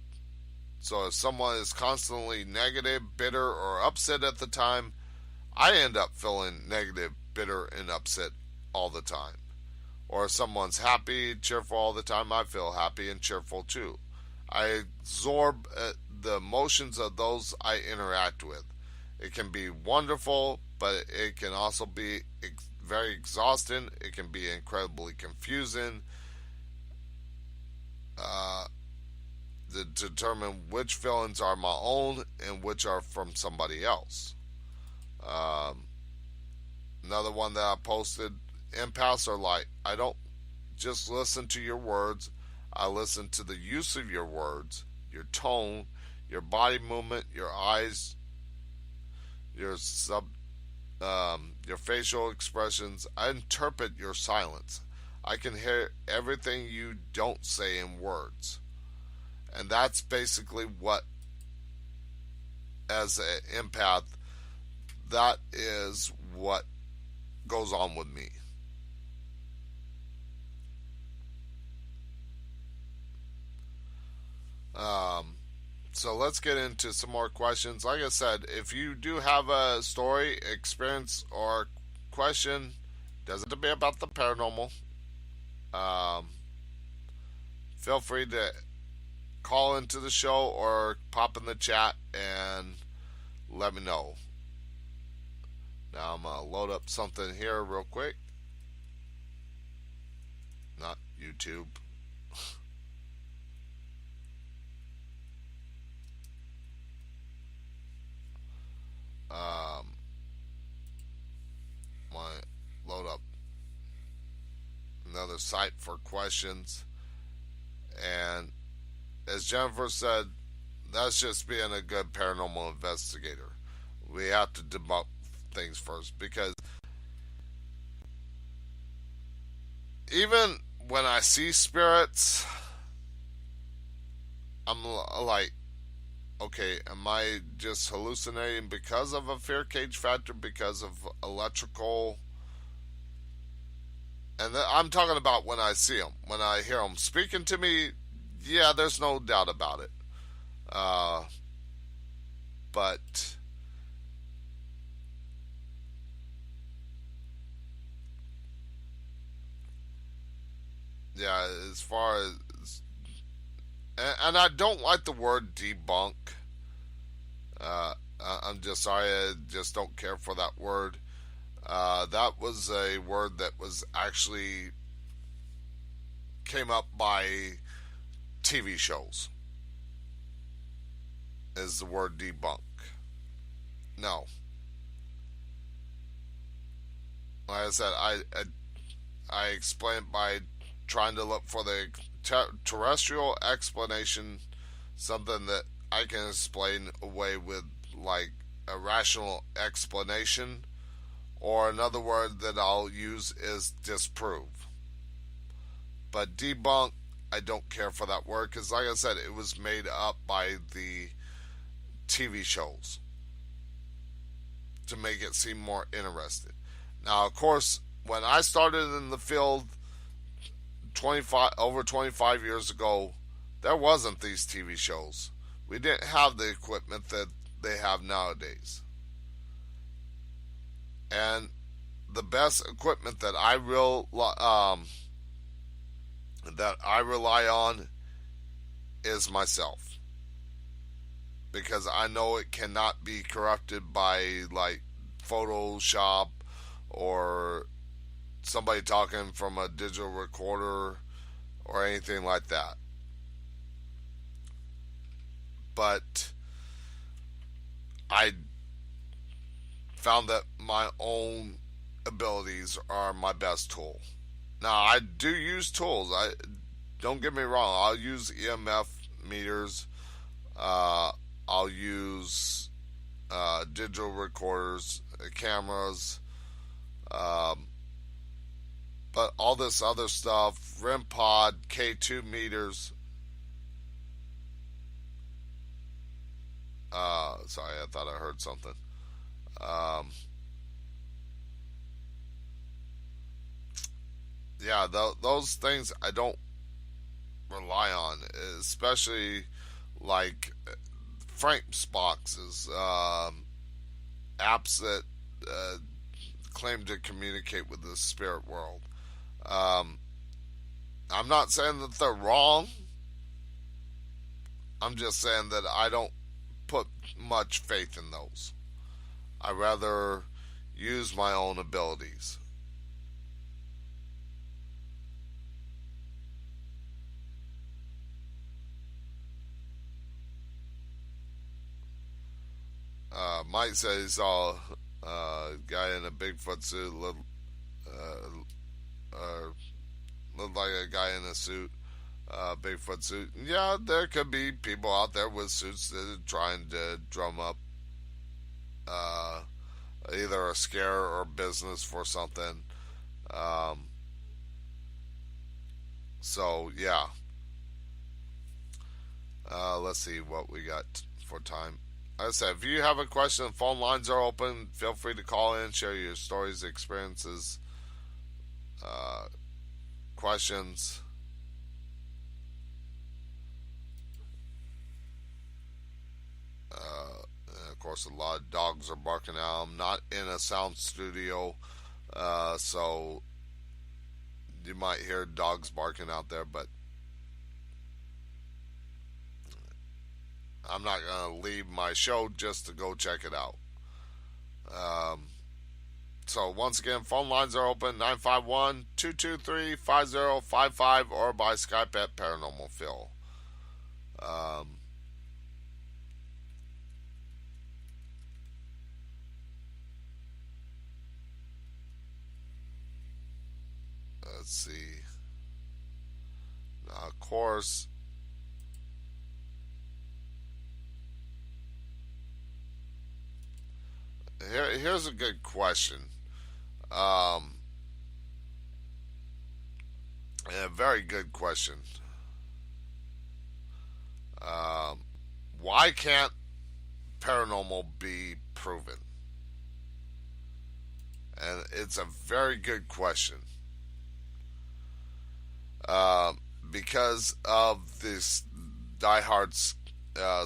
someone is constantly negative, bitter, or upset at the time, I end up feeling negative, bitter, and upset all the time. Or if someone's happy, cheerful all the time, I feel happy and cheerful too. I absorb the emotions of those I interact with. It can be wonderful, but it can also be very exhausting. It can be incredibly confusing uh, to determine which feelings are my own and which are from somebody else. Um, Another one that I posted, empaths are like, I don't just listen to your words, I listen to the use of your words, your tone, your body movement, your eyes, your your facial expressions. I interpret your silence. I can hear everything you don't say in words. And that's basically what, as an empath, that is what goes on with me. So let's get into some more questions. Like I said, if you do have a story, experience, or question, doesn't have to be about the paranormal. Um, Feel free to call into the show or pop in the chat and let me know. Now I'm gonna load up something here real quick. Not YouTube. My load up another site for questions. And as Jennifer said, that's just being a good paranormal investigator. We have to debunk things first, because even when I see spirits, I'm like, okay, am I just hallucinating because of a fear cage factor, because of electrical? And I'm talking about when I see them, when I hear them speaking to me. Yeah, there's no doubt about it. But yeah, as far as, and I don't like the word debunk. I'm just sorry, I just don't care for that word. That was a word that was actually came up by TV shows. Is the word debunk? No. Like I said, I explain it by trying to look for the terrestrial explanation, something that I can explain away with like a rational explanation, or another word that I'll use is disprove. But debunk, I don't care for that word, because like I said, it was made up by the TV shows to make it seem more interesting. Now, of course, when I started in the field 25 years ago, there wasn't these TV shows. We didn't have the equipment that they have nowadays. And the best equipment that I rely on is myself, because I know it cannot be corrupted by like Photoshop or somebody talking from a digital recorder or anything like that. But I found that my own abilities are my best tool. Now, I do use tools. Don't get me wrong. I'll use EMF meters. I'll use digital recorders, cameras, but all this other stuff, REM pod, K2 meters. Sorry, I thought I heard something. Yeah, yeah, those things I don't rely on, especially like Frank's boxes, apps that uh, claim to communicate with the spirit world. Um, I'm not saying that they're wrong. I'm just saying that I don't put much faith in those. I rather use my own abilities. Mike says he saw a guy in a Bigfoot suit, looked like a guy in a suit, Bigfoot suit. Yeah, there could be people out there with suits that are trying to drum up uh, either a scare or business for something. Um, so, yeah. Let's see what we got for time. Like I said, if you have a question, phone lines are open. Feel free to call in, share your stories, experiences, uh, questions. And of course, a lot of dogs are barking out. I'm not in a sound studio, so you might hear dogs barking out there, but I'm not going to leave my show just to go check it out. Um, so once again, phone lines are open, 951-223-5055, or by Skype at Paranormal Phil. Let's see. Now, of course, here's a good question. Um, a very good question. Um, why can't paranormal be proven? And it's a very good question. Because of this diehard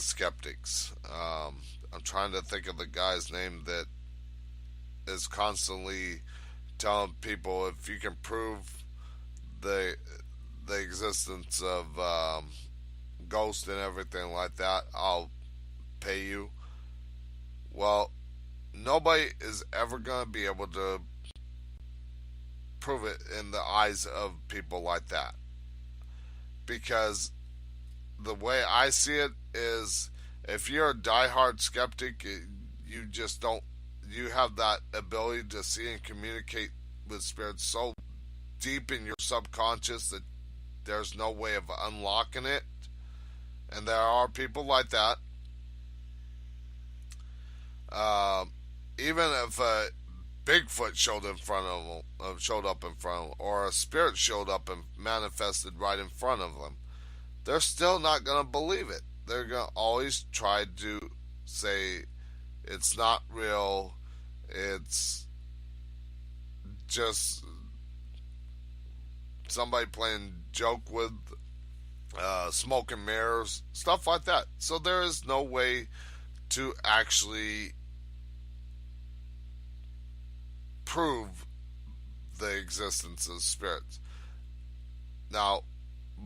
skeptics. I'm trying to think of the guy's name that is constantly telling people if you can prove the existence of ghosts and everything like that, I'll pay you. Well, nobody is ever going to be able to prove it in the eyes of people like that, because the way I see it is, if you're a diehard skeptic, you just don't, you have that ability to see and communicate with spirits so deep in your subconscious that there's no way of unlocking it. And there are people like that. Even if a Bigfoot showed up in front of them, or a spirit showed up and manifested right in front of them, they're still not going to believe it. They're going to always try to say it's not real, it's just somebody playing joke with smoke and mirrors, stuff like that. So there is no way to actually prove the existence of spirits. Now,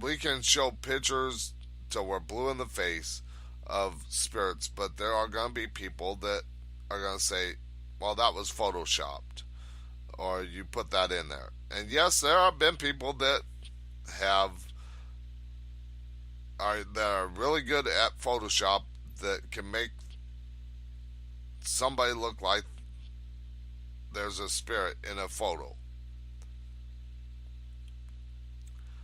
we can show pictures till we're blue in the face of spirits, but there are going to be people that are going to say, well, that was photoshopped, or you put that in there. And yes, there have been people that are really good at Photoshop, that can make somebody look like there's a spirit in a photo.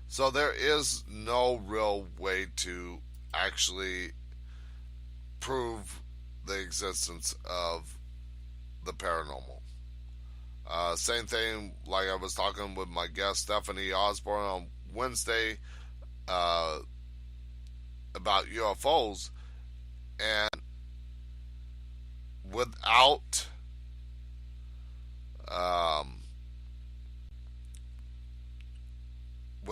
So there is no real way to actually prove the existence of the paranormal. Same thing, like I was talking with my guest Stephanie Osborne on Wednesday about UFOs, and without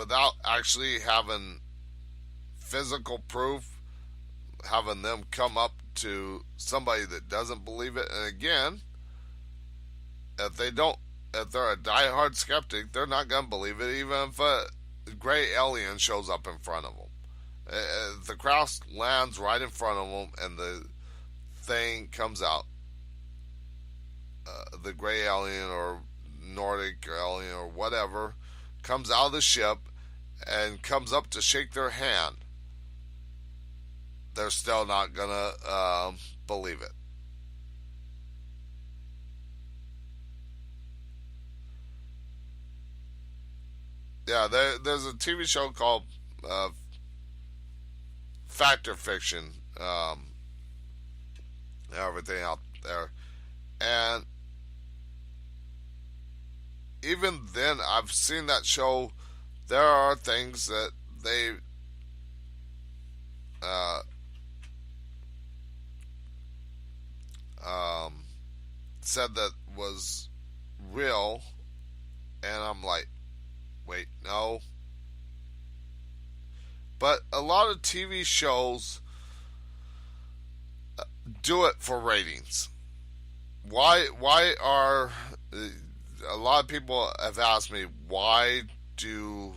without actually having physical proof, having them come up to somebody that doesn't believe it. And again, if they're a diehard skeptic, they're not going to believe it, even if a gray alien shows up in front of them. If the craft lands right in front of them and the thing comes out, the gray alien or Nordic alien or whatever comes out of the ship and comes up to shake their hand, they're still not gonna believe it. Yeah, there's a TV show called Fact or Fiction, everything out there, and even then, I've seen that show. There are things that they said that was real, and I'm like, wait, no. But a lot of TV shows do it for ratings. Why are a lot of people have asked me, why do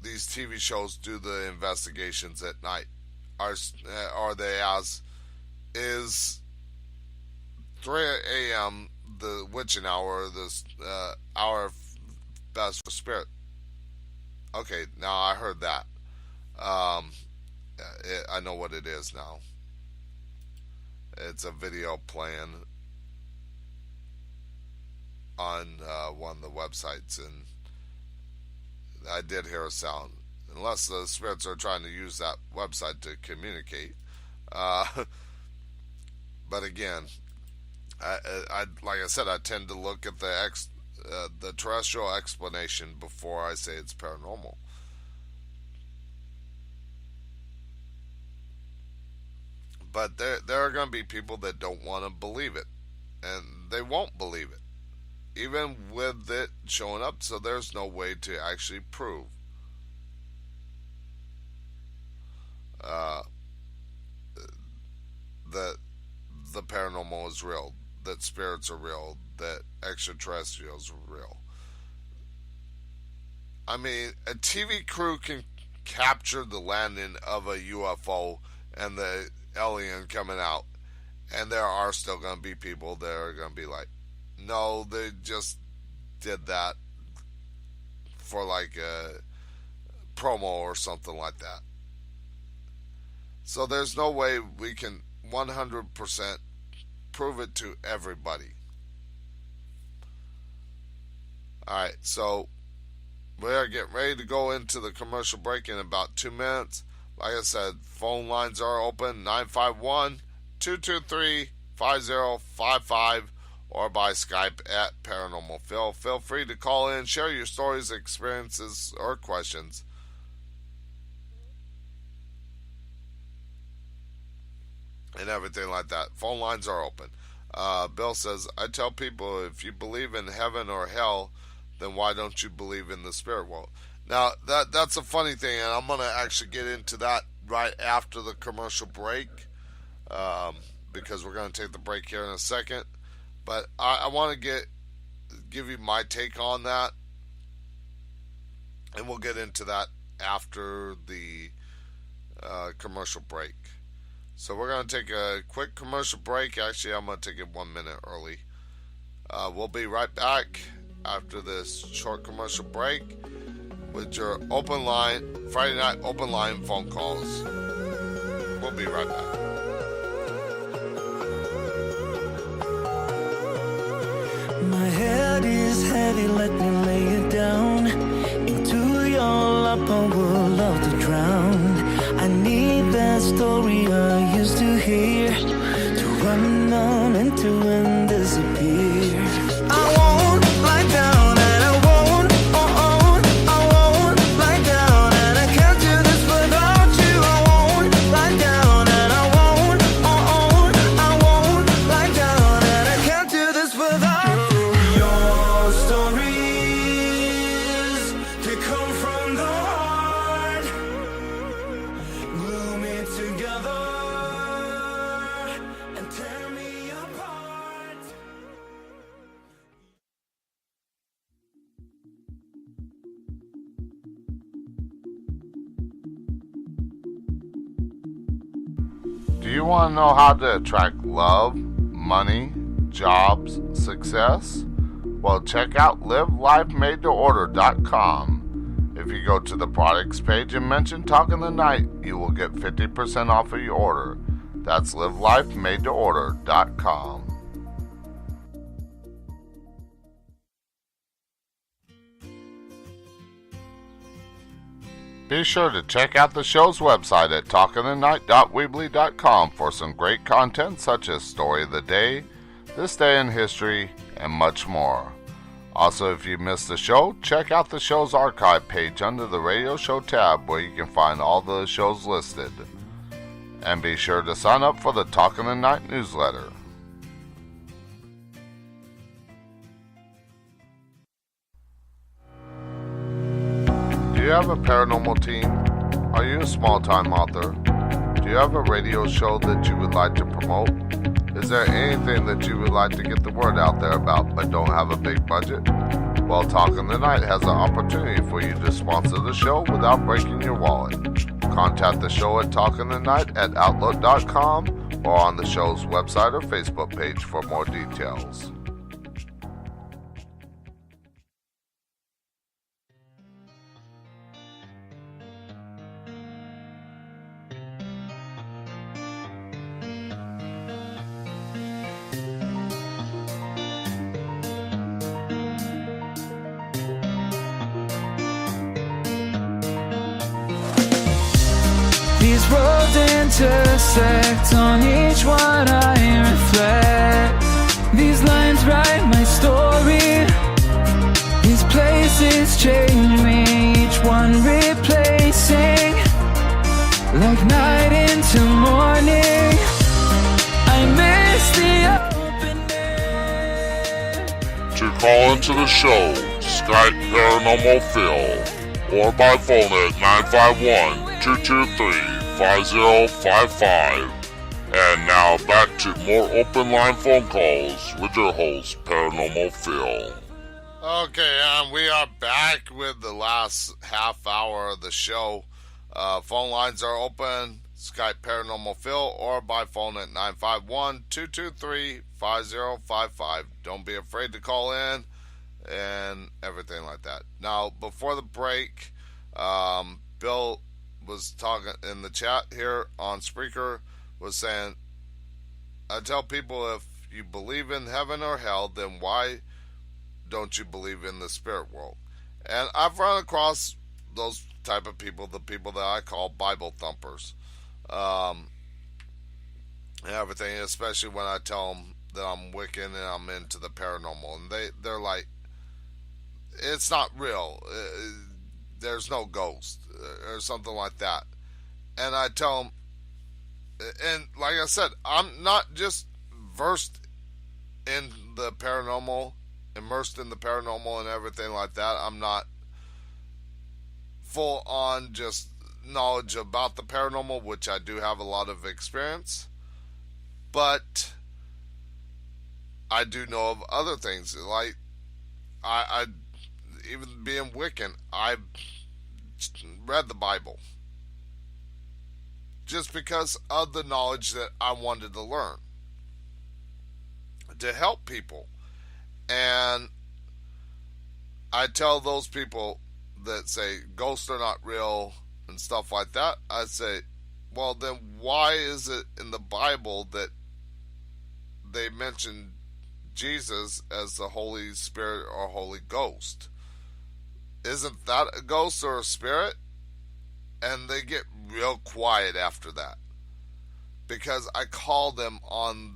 these TV shows do the investigations at night? Are they as is 3 a.m. the witching hour, this hour best for spirit? Okay, now I heard that. I know what it is now. It's a video playing on one of the websites, and I did hear a sound. Unless the spirits are trying to use that website to communicate. But again, I like I said, I tend to look at the terrestrial explanation before I say it's paranormal. But there are going to be people that don't want to believe it, and they won't believe it, even with it showing up. So there's no way to actually prove that the paranormal is real, that spirits are real, that extraterrestrials are real. I mean, a TV crew can capture the landing of a UFO and the alien coming out, and there are still going to be people that are going to be like, no, they just did that for like a promo or something like that. So there's no way we can 100% prove it to everybody. Alright, so we are getting ready to go into the commercial break in about 2 minutes. Like I said, phone lines are open, 951-223-5055, or by Skype at Paranormal Phil. Feel free to call in, share your stories, experiences, or questions. And everything like that. Phone lines are open. Bill says, I tell people, if you believe in heaven or hell, then why don't you believe in the spirit world? Now, that's a funny thing, and I'm going to actually get into that right after the commercial break, because we're going to take the break here in a second. But I want to give you my take on that, and we'll get into that after the commercial break. So we're going to take a quick commercial break. Actually, I'm going to take it 1 minute early. We'll be right back after this short commercial break with your open line, Friday night open line phone calls. We'll be right back. My head is heavy, let me lay it down into your lap. I would love to drown. I need that story I used to hear to run on and to and disappear. I won't lie down and I won't, I won't lie down, and I can't do this without you. I won't lie down and I won't, I won't lie down, and I can't do this without you. Your stories, they come Do you want to know how to attract love, money, jobs, success? Well, check out livelifemadeToorder.com. If you go to the products page and mention Talk in the Night, you will get 50% off of your order. That's livelifemadeToorder.com. Be sure to check out the show's website at talkingthenight.weebly.com for some great content such as Story of the Day, This Day in History, and much more. Also, if you missed the show, check out the show's archive page under the radio show tab where you can find all the shows listed. And be sure to sign up for the Talk in the Night newsletter. Do you have a paranormal team? Are you a small-time author? Do you have a radio show that you would like to promote? Is there anything that you would like to get the word out there about but don't have a big budget? Well, Talk in the Night has an opportunity for you to sponsor the show without breaking your wallet. Contact the show at talkingthenight@outlook.com or on the show's website or Facebook page for more details. These roads intersect, on each one I reflect. These lines write my story. These places change me, each one replacing. Like night into morning, I miss the open air. To call into the show, Skype Paranormal Phil, or by phone at 951-223-5055. And now back to more open line phone calls with your host, Paranormal Phil. Okay, and we are back with the last half hour of the show. Phone lines are open. Skype Paranormal Phil or by phone at 951-223-5055. Don't be afraid to call in and everything like that. Now, before the break, Bill was talking in the chat here on Spreaker, was saying, I tell people if you believe in heaven or hell, then why don't you believe in the spirit world? And I've run across those type of people, the people that I call Bible thumpers, and everything, especially when I tell them that I'm Wiccan and I'm into the paranormal, and they're like, it's not real, there's no ghost, or something like that. And I tell them, and like I said, I'm not just versed in the paranormal, immersed in the paranormal and everything like that. I'm not full on just knowledge about the paranormal, which I do have a lot of experience, but I do know of other things. Like I even being Wiccan, I read the Bible just because of the knowledge that I wanted to learn to help people. And I tell those people that say ghosts are not real and stuff like that, I say, well, then why is it in the Bible that they mention Jesus as the Holy Spirit or Holy Ghost? Isn't that a ghost or a spirit? And they get real quiet after that, because I call them on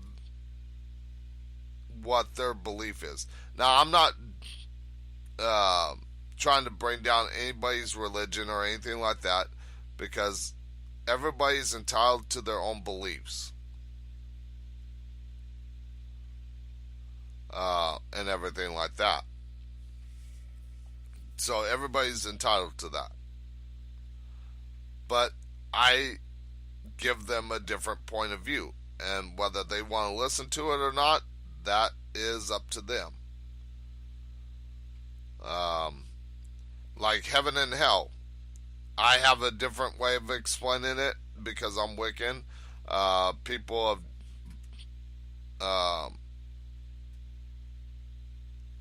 what their belief is. Now, I'm not trying to bring down anybody's religion or anything like that, because everybody's entitled to their own beliefs and everything like that. So everybody's entitled to that. But I give them a different point of view, and whether they want to listen to it or not, that is up to them. Like heaven and hell, I have a different way of explaining it because I'm Wiccan. People of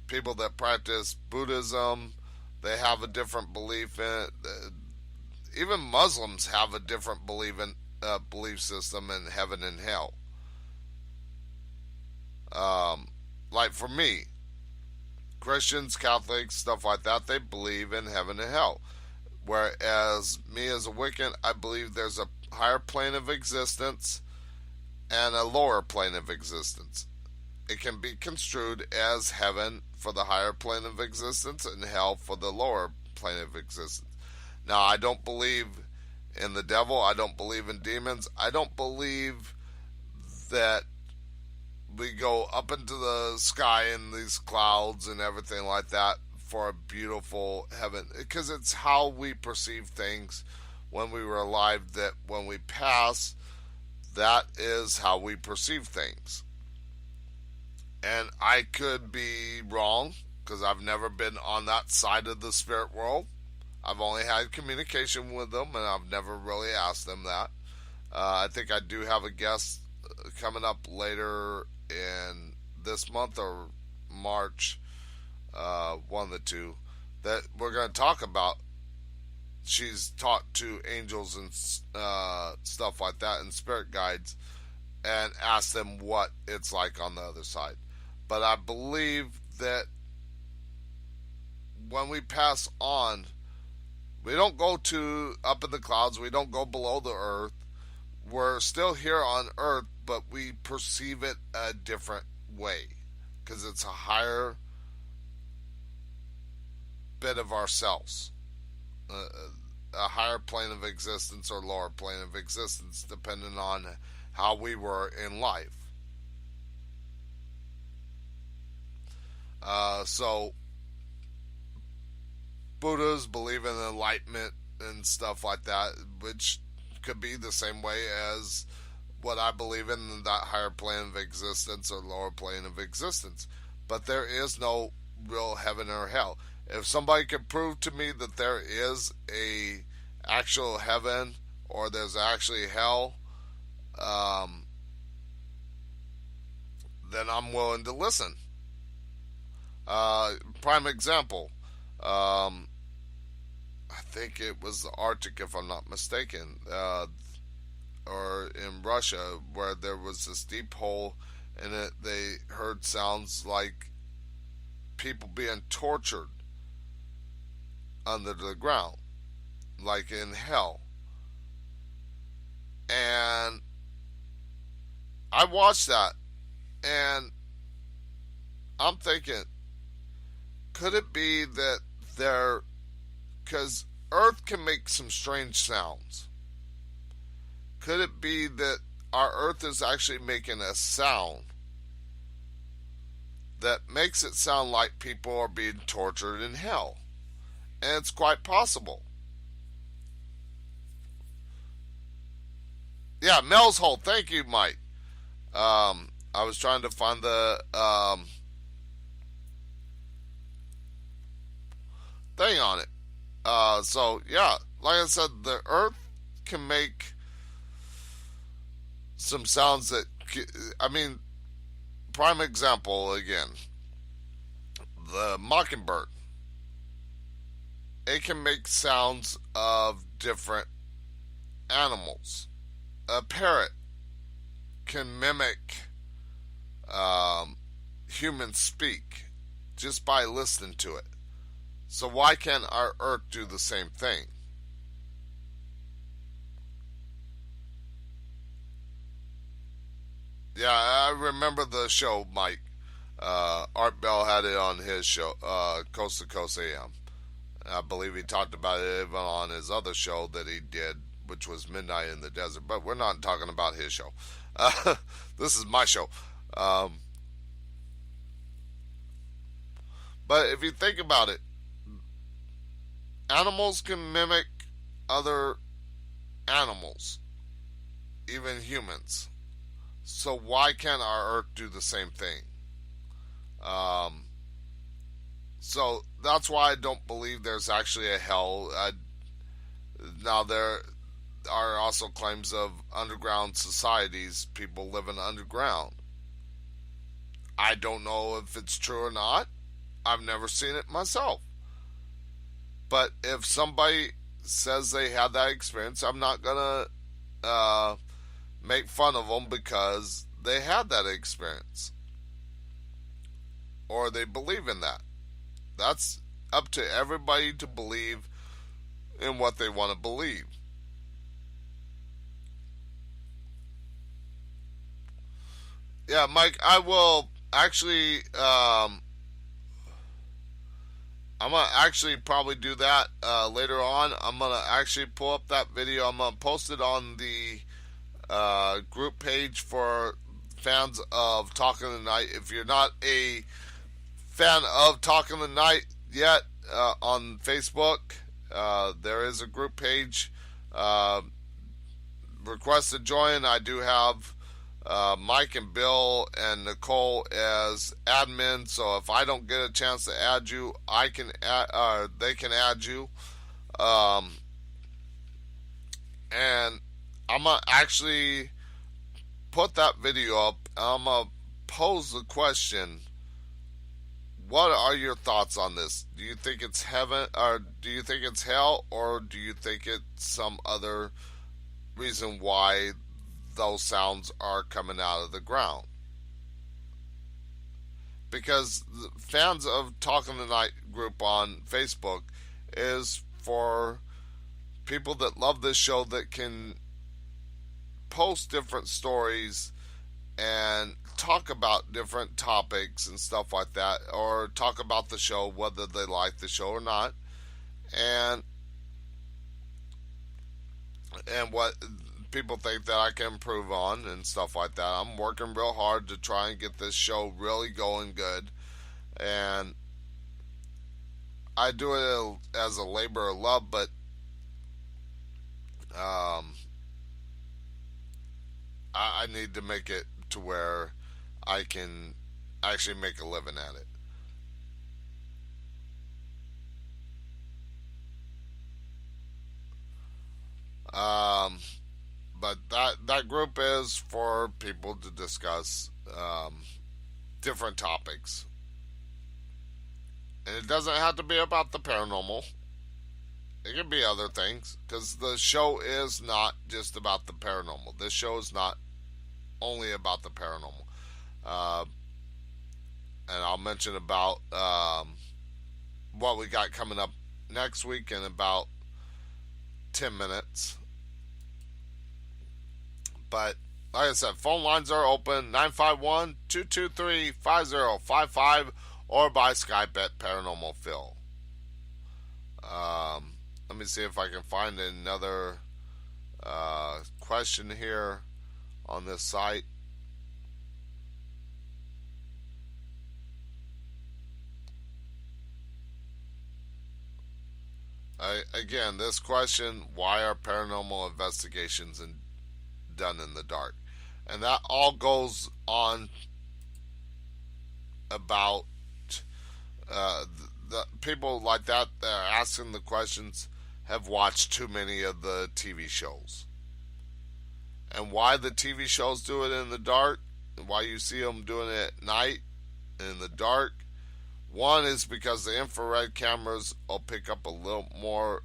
people that practice Buddhism, they have a different belief in it. Even Muslims have a different belief system in heaven and hell. Like for me, Christians, Catholics, stuff like that, they believe in heaven and hell. Whereas me as a Wiccan, I believe there's a higher plane of existence and a lower plane of existence. It can be construed as heaven for the higher plane of existence and hell for the lower plane of existence. Now, I don't believe in the devil. I don't believe in demons. I don't believe that we go up into the sky in these clouds and everything like that for a beautiful heaven, because it's how we perceive things when we were alive, that when we pass, that is how we perceive things. And I could be wrong, because I've never been on that side of the spirit world. I've only had communication with them, and I've never really asked them that. I think I do have a guest coming up later in this month or March, one of the two, that we're going to talk about. She's talked to angels and stuff like that, and spirit guides, and asked them what it's like on the other side. But I believe that when we pass on, we don't go to up in the clouds. We don't go below the earth. We're still here on earth, but we perceive it a different way, because it's a higher bit of ourselves, a higher plane of existence or lower plane of existence, depending on how we were in life. So Buddhas believe in enlightenment and stuff like that, which could be the same way as what I believe in, that higher plane of existence or lower plane of existence. But there is no real heaven or hell. If somebody could prove to me that there is a actual heaven or there's actually hell, then I'm willing to listen. Prime example, I think it was the Arctic, if I'm not mistaken, or in Russia, where there was this deep hole in it. They heard sounds like people being tortured under the ground, like in hell. And I watched that, and I'm thinking, could it be that there, because Earth can make some strange sounds, could it be that our Earth is actually making a sound that makes it sound like people are being tortured in hell? And it's quite possible. Yeah, Mel's Hole. Thank you, Mike. I was trying to find the thing on it. So, yeah, like I said, the Earth can make some sounds that, I mean, prime example again, the mockingbird. It can make sounds of different animals. A parrot can mimic human speak just by listening to it. So why can't our Earth do the same thing? Yeah, I remember the show, Mike. Art Bell had it on his show, Coast to Coast AM. I believe he talked about it even on his other show that he did, which was Midnight in the Desert. But we're not talking about his show. This is my show. But if you think about it, animals can mimic other animals, even humans. So why can't our Earth do the same thing? So that's why I don't believe there's actually a hell. Now are also claims of underground societies, people living underground. I don't know if it's true or not. I've never seen it myself. But if somebody says they had that experience, I'm not going to make fun of them because they had that experience. Or they believe in that. That's up to everybody to believe in what they want to believe. Yeah, Mike, I will actually, I'm going to actually probably do that later on. I'm going to actually pull up that video. I'm going to post it on the group page for fans of Talking the Night. If you're not a fan of Talking the Night yet on Facebook, there is a group page. Request to join. I do have Mike and Bill and Nicole as admin, so if I don't get a chance to add you, I can they can add you. And I'm gonna actually put that video up. I'm gonna pose the question: what are your thoughts on this? Do you think it's heaven, or do you think it's hell, or do you think it's some other reason why those sounds are coming out of the ground? Because the fans of Talking the Night group on Facebook is for people that love this show, that can post different stories and talk about different topics and stuff like that, or talk about the show, whether they like the show or not, and what people think that I can improve on and stuff like that. I'm working real hard to try and get this show really going good, and I do it as a labor of love, but I need to make it to where I can actually make a living at it. But that group is for people to discuss different topics. And it doesn't have to be about the paranormal. It can be other things, because the show is not just about the paranormal. This show is not only about the paranormal. And I'll mention about what we got coming up next week in about 10 minutes. But like I said, phone lines are open, 951-223-5055, or by Skype at Paranormal Phil. Let me see if I can find another question here on this site. Again, this question: why are paranormal investigations done in the dark? And that all goes on about the people like that are asking the questions have watched too many of the TV shows. And why the TV shows do it in the dark, and why you see them doing it at night in the dark, one is because the infrared cameras will pick up a little more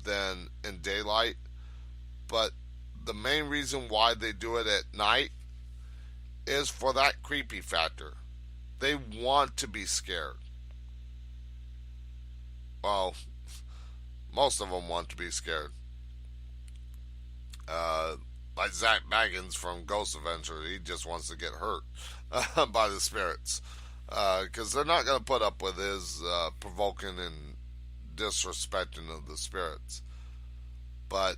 than in daylight. But the main reason why they do it at night is for that creepy factor. They want to be scared. Well, most of them want to be scared. Like Zach Baggins from Ghost Adventure, he just wants to get hurt by the spirits. Because they're not going to put up with his provoking and disrespecting of the spirits. But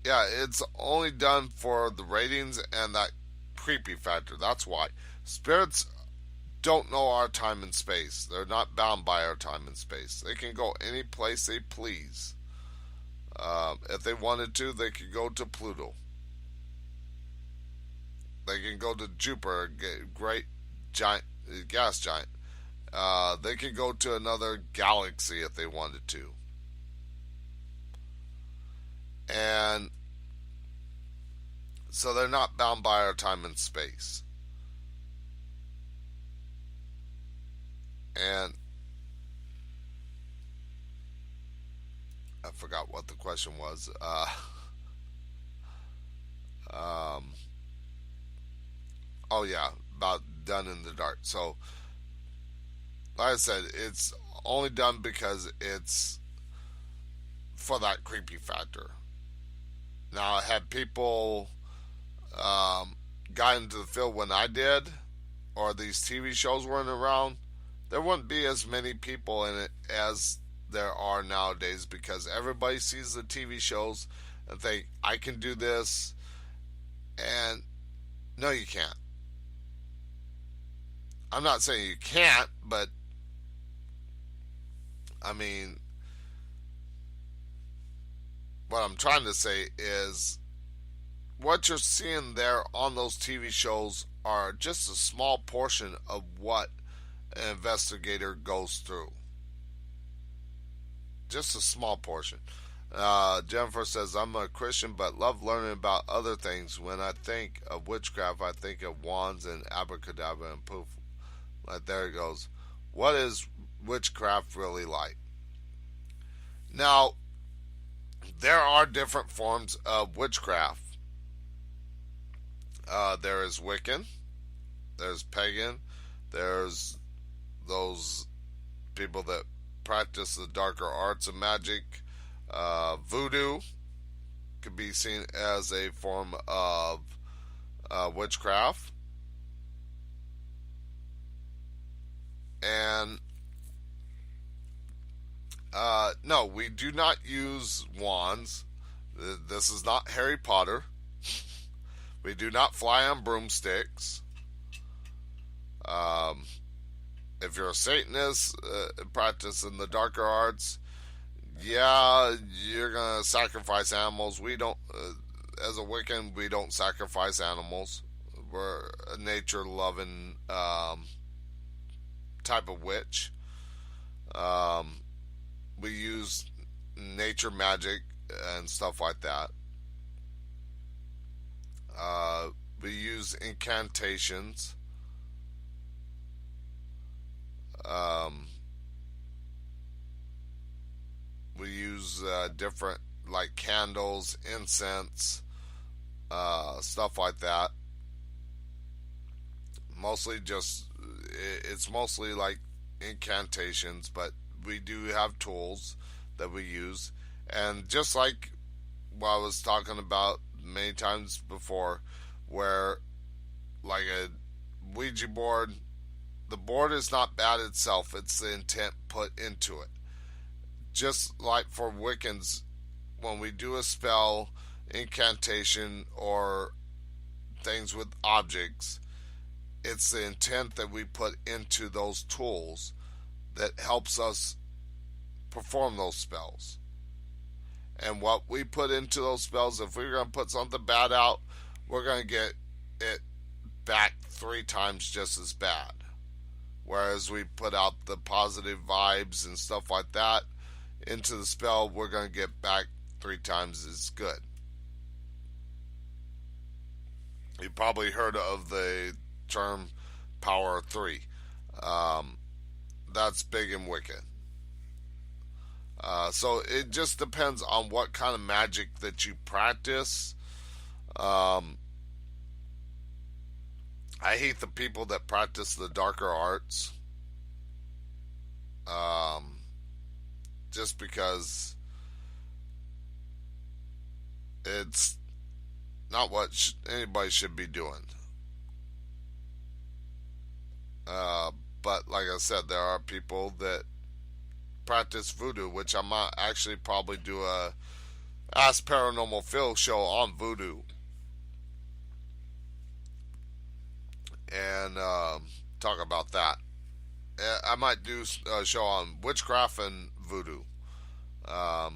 yeah, it's only done for the ratings and that creepy factor. That's why. Spirits don't know our time and space. They're not bound by our time and space. They can go any place they please. If they wanted to, they could go to Pluto. They can go to Jupiter, great giant gas giant. They can go to another galaxy if they wanted to. And so they're not bound by our time and space. And I forgot what the question was. Oh yeah, about done in the dark. So, like I said, it's only done because it's for that creepy factor. Now, had people got into the field when I did, or these TV shows weren't around, there wouldn't be as many people in it as there are nowadays, because everybody sees the TV shows and think, I can do this, and no, you can't. I'm not saying you can't, but I mean, what I'm trying to say is what you're seeing there on those TV shows are just a small portion of what an investigator goes through. Just a small portion. Jennifer says, I'm a Christian but love learning about other things. When I think of witchcraft, I think of wands and abracadabra and poof. Like, there it goes. What is witchcraft really like? Now, there are different forms of witchcraft. There is Wiccan, there's pagan, there's those people that practice the darker arts of magic. Voodoo could be seen as a form of witchcraft. And no, we do not use wands. This is not Harry Potter. We do not fly on broomsticks. If you're a Satanist practicing the darker arts, yeah, you're gonna sacrifice animals. We don't, as a Wiccan, we don't sacrifice animals. We're a nature-loving type of witch. We use nature magic and stuff like that. We use incantations. We use different, like, candles, incense, stuff like that. Mostly it's mostly like incantations, but we do have tools that we use. And just like what I was talking about many times before, where, like, a Ouija board, the board is not bad itself, it's the intent put into it. Just like for Wiccans, when we do a spell, incantation, or things with objects, it's the intent that we put into those tools that helps us perform those spells. And what we put into those spells, if we're going to put something bad out, we're going to get it back 3 times just as bad. Whereas we put out the positive vibes and stuff like that into the spell, we're going to get back 3 times as good. You probably heard of the term Power of 3. That's big in Wicca. So it just depends on what kind of magic that you practice. I hate the people that practice the darker arts. Just because it's not what anybody should be doing. But like I said, there are people that practice voodoo, which I might actually probably do a Ask Paranormal Phil show on voodoo. And talk about that. I might do a show on witchcraft and voodoo. But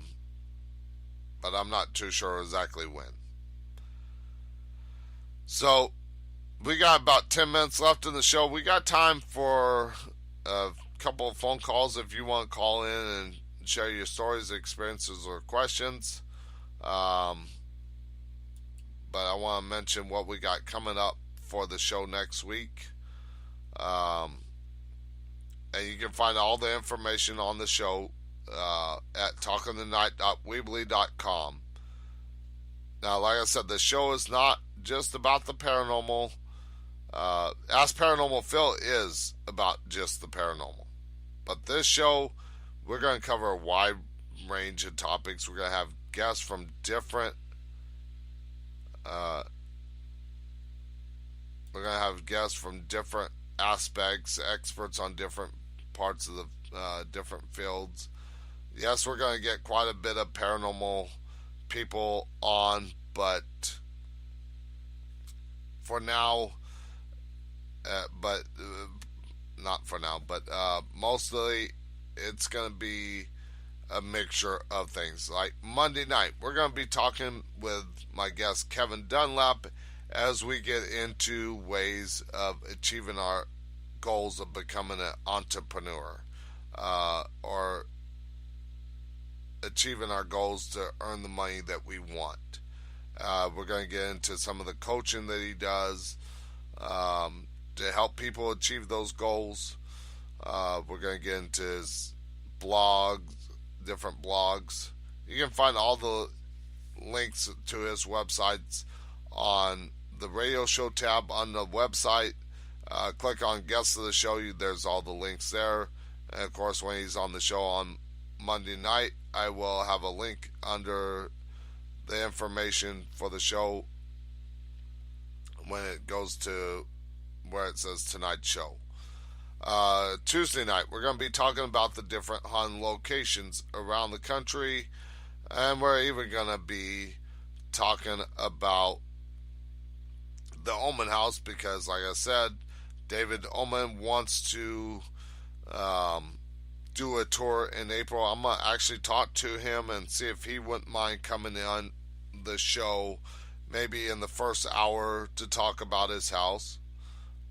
I'm not too sure exactly when. So, we got about 10 minutes left in the show. We got time for a couple of phone calls if you want to call in and share your stories, experiences, or questions. But I want to mention what we got coming up for the show next week. And you can find all the information on the show at talkingthenight.weebly.com. Now, like I said, the show is not just about the paranormal. Ask Paranormal Phil is about just the paranormal. But this show, we're going to cover a wide range of topics. We're going to have guests from different aspects, experts on different parts of the different fields. Yes, we're going to get quite a bit of paranormal people on, but for now, not for now, but mostly it's going to be a mixture of things. Like Monday night, we're going to be talking with my guest Kevin Dunlap as we get into ways of achieving our goals of becoming an entrepreneur, or achieving our goals to earn the money that we want. We're going to get into some of the coaching that he does to help people achieve those goals. We're going to get into his blogs, different blogs. You can find all the links to his websites on the radio show tab on the website. Click on guests of the show. There's all the links there. And of course, when he's on the show on Monday night, I will have a link under the information for the show when it goes to where it says tonight's show. Tuesday night, we're going to be talking about the different haunted locations around the country, and we're even going to be talking about the Omen House, because like I said, David Omen wants to do a tour in April. I'm going to actually talk to him and see if he wouldn't mind coming on the show maybe in the first hour to talk about his house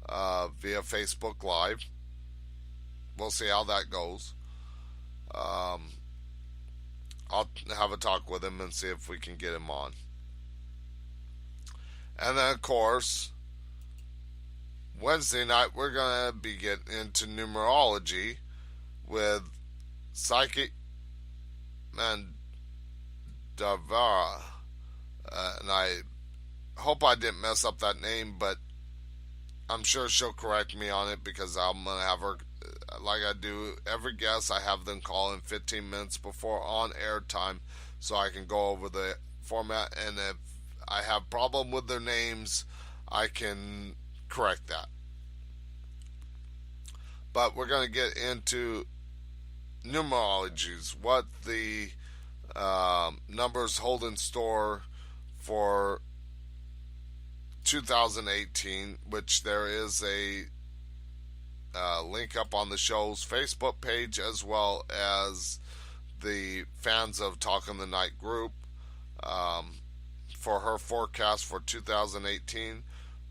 via Facebook Live. We'll see how that goes. I'll have a talk with him and see if we can get him on. And then, of course, Wednesday night, we're going to be getting into numerology with Psychic Mandavara. And I hope I didn't mess up that name, but I'm sure she'll correct me on it, because I'm going to have her, like I do every guest, I have them call in 15 minutes before on air time so I can go over the format, and if I have problem with their names, I can correct that. But we're going to get into numerologies, what the numbers hold in store for 2018, which there is a link up on the show's Facebook page, as well as the Fans of Talking the Night group, for her forecast for 2018.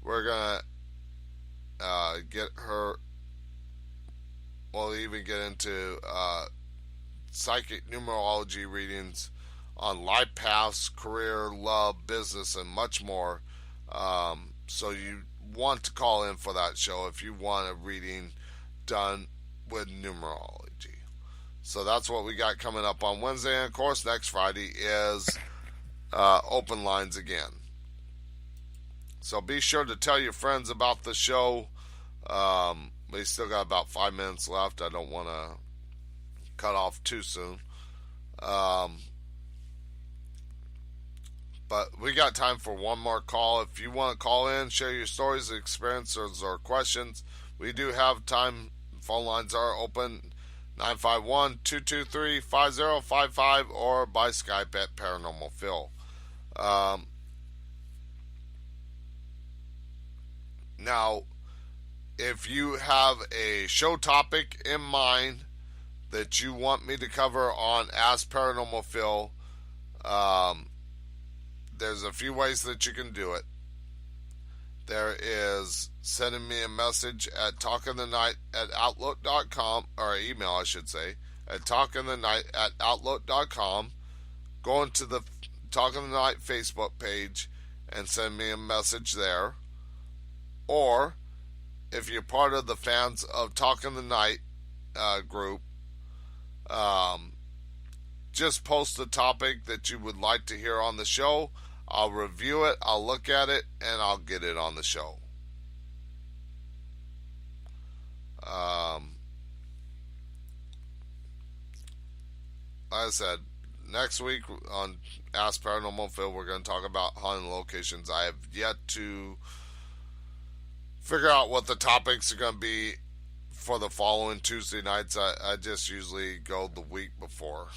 We're going to get her, we'll even get into psychic numerology readings on life paths, career, love, business, and much more. So you want to call in for that show if you want a reading done with numerology. So that's what we got coming up on Wednesday. And of course, next Friday is open lines again. So be sure to tell your friends about the show. We still got about 5 minutes left. I don't want to cut off too soon. But we got time for one more call. If you want to call in, share your stories, experiences, or questions, we do have time. Phone lines are open, 951-223-5055, or by Skype at Paranormal Phil. Now, if you have a show topic in mind that you want me to cover on Ask Paranormal Phil, there's a few ways that you can do it. There is sending me a message at talkingthenight@outlook.com, or email, I should say, at talkingthenight@outlook.com. Going to the Talk in the Night Facebook page and send me a message there. Or if you're part of the fans of Talk in the Night group, just post a topic that you would like to hear on the show. I'll review it, I'll look at it, and I'll get it on the show. Like I said, next week on Ask Paranormal Phil, we're going to talk about haunted locations. I have yet to figure out what the topics are going to be for the following Tuesday nights. I just usually go the week before.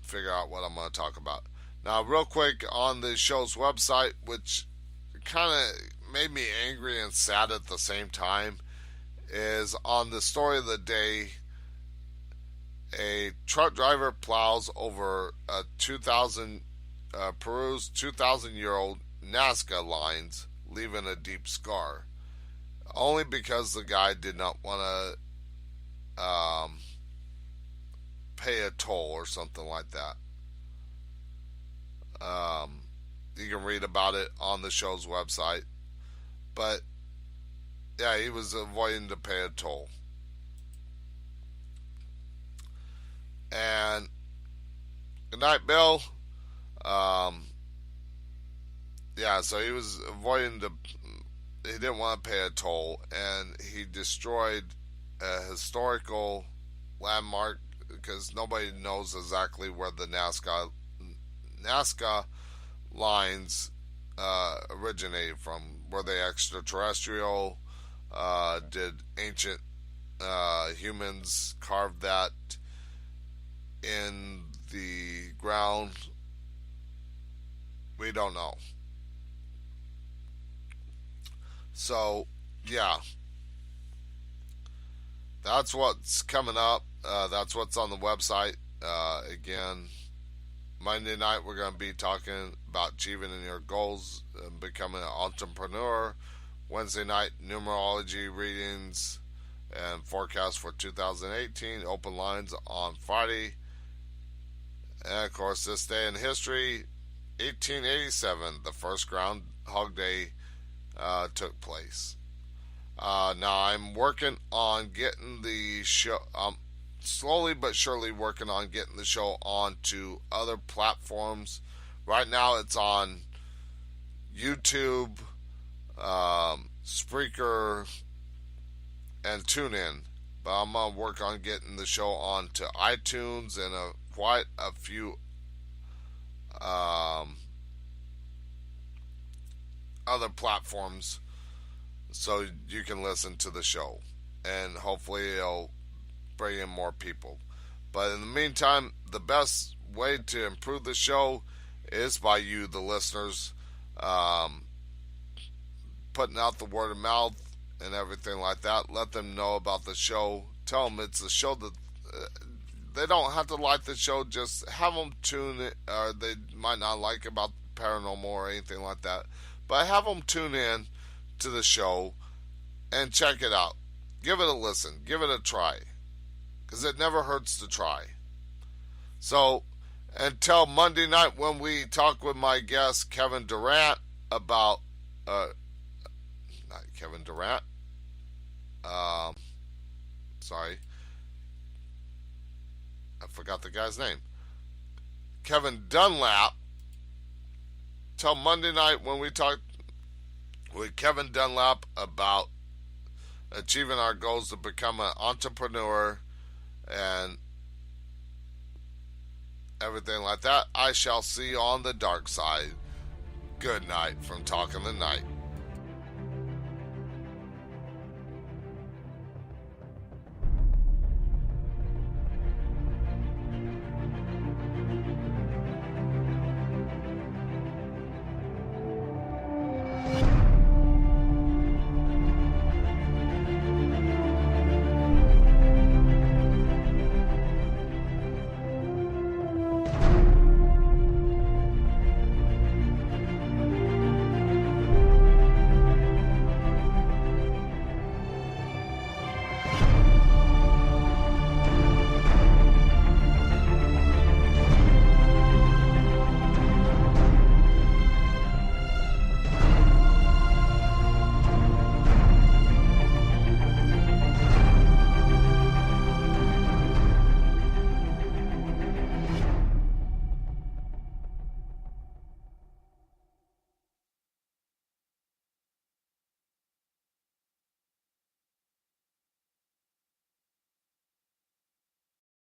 Figure out what I'm going to talk about. Now, real quick, on the show's website, which kind of made me angry and sad at the same time, is on the story of the day, a truck driver plows over a Peru's 2,000-year-old Nazca lines, leaving a deep scar. Only because the guy did not want to pay a toll or something like that. You can read about it on the show's website. But, yeah, he was avoiding to pay a toll. And, good night, Bill. Yeah, so he was avoiding he didn't want to pay a toll, and he destroyed a historical landmark because nobody knows exactly where the Nazca lines originated from. Were they extraterrestrial? Did ancient humans carve that in the ground? We don't know. So, yeah. That's what's coming up. That's what's on the website. Again, Monday night we're going to be talking about achieving your goals and becoming an entrepreneur. Wednesday night, numerology readings and forecast for 2018. Open lines on Friday. And, of course, this day in history, 1887, the first Groundhog Day took place. Now, I'm working on getting the show, slowly but surely working on getting the show onto other platforms. Right now, it's on YouTube, Spreaker, and TuneIn. But I'm going to work on getting the show onto iTunes and quite a few other platforms so you can listen to the show. And hopefully it'll bring in more people. But in the meantime, the best way to improve the show is by you, the listeners, putting out the word of mouth and everything like that. Let them know about the show. Tell them it's a show that they don't have to like the show. Just have them tune in, or they might not like about paranormal or anything like that. But have them tune in to the show and check it out. Give it a listen. Give it a try. Because it never hurts to try. So, until Monday night when we talk with my guest Kevin Durant about, not Kevin Durant, sorry, I forgot the guy's name, Kevin Dunlap. Till Monday night when we talk with Kevin Dunlap about achieving our goals to become an entrepreneur and everything like that, I shall see you on the dark side. Good night from Talking the Night.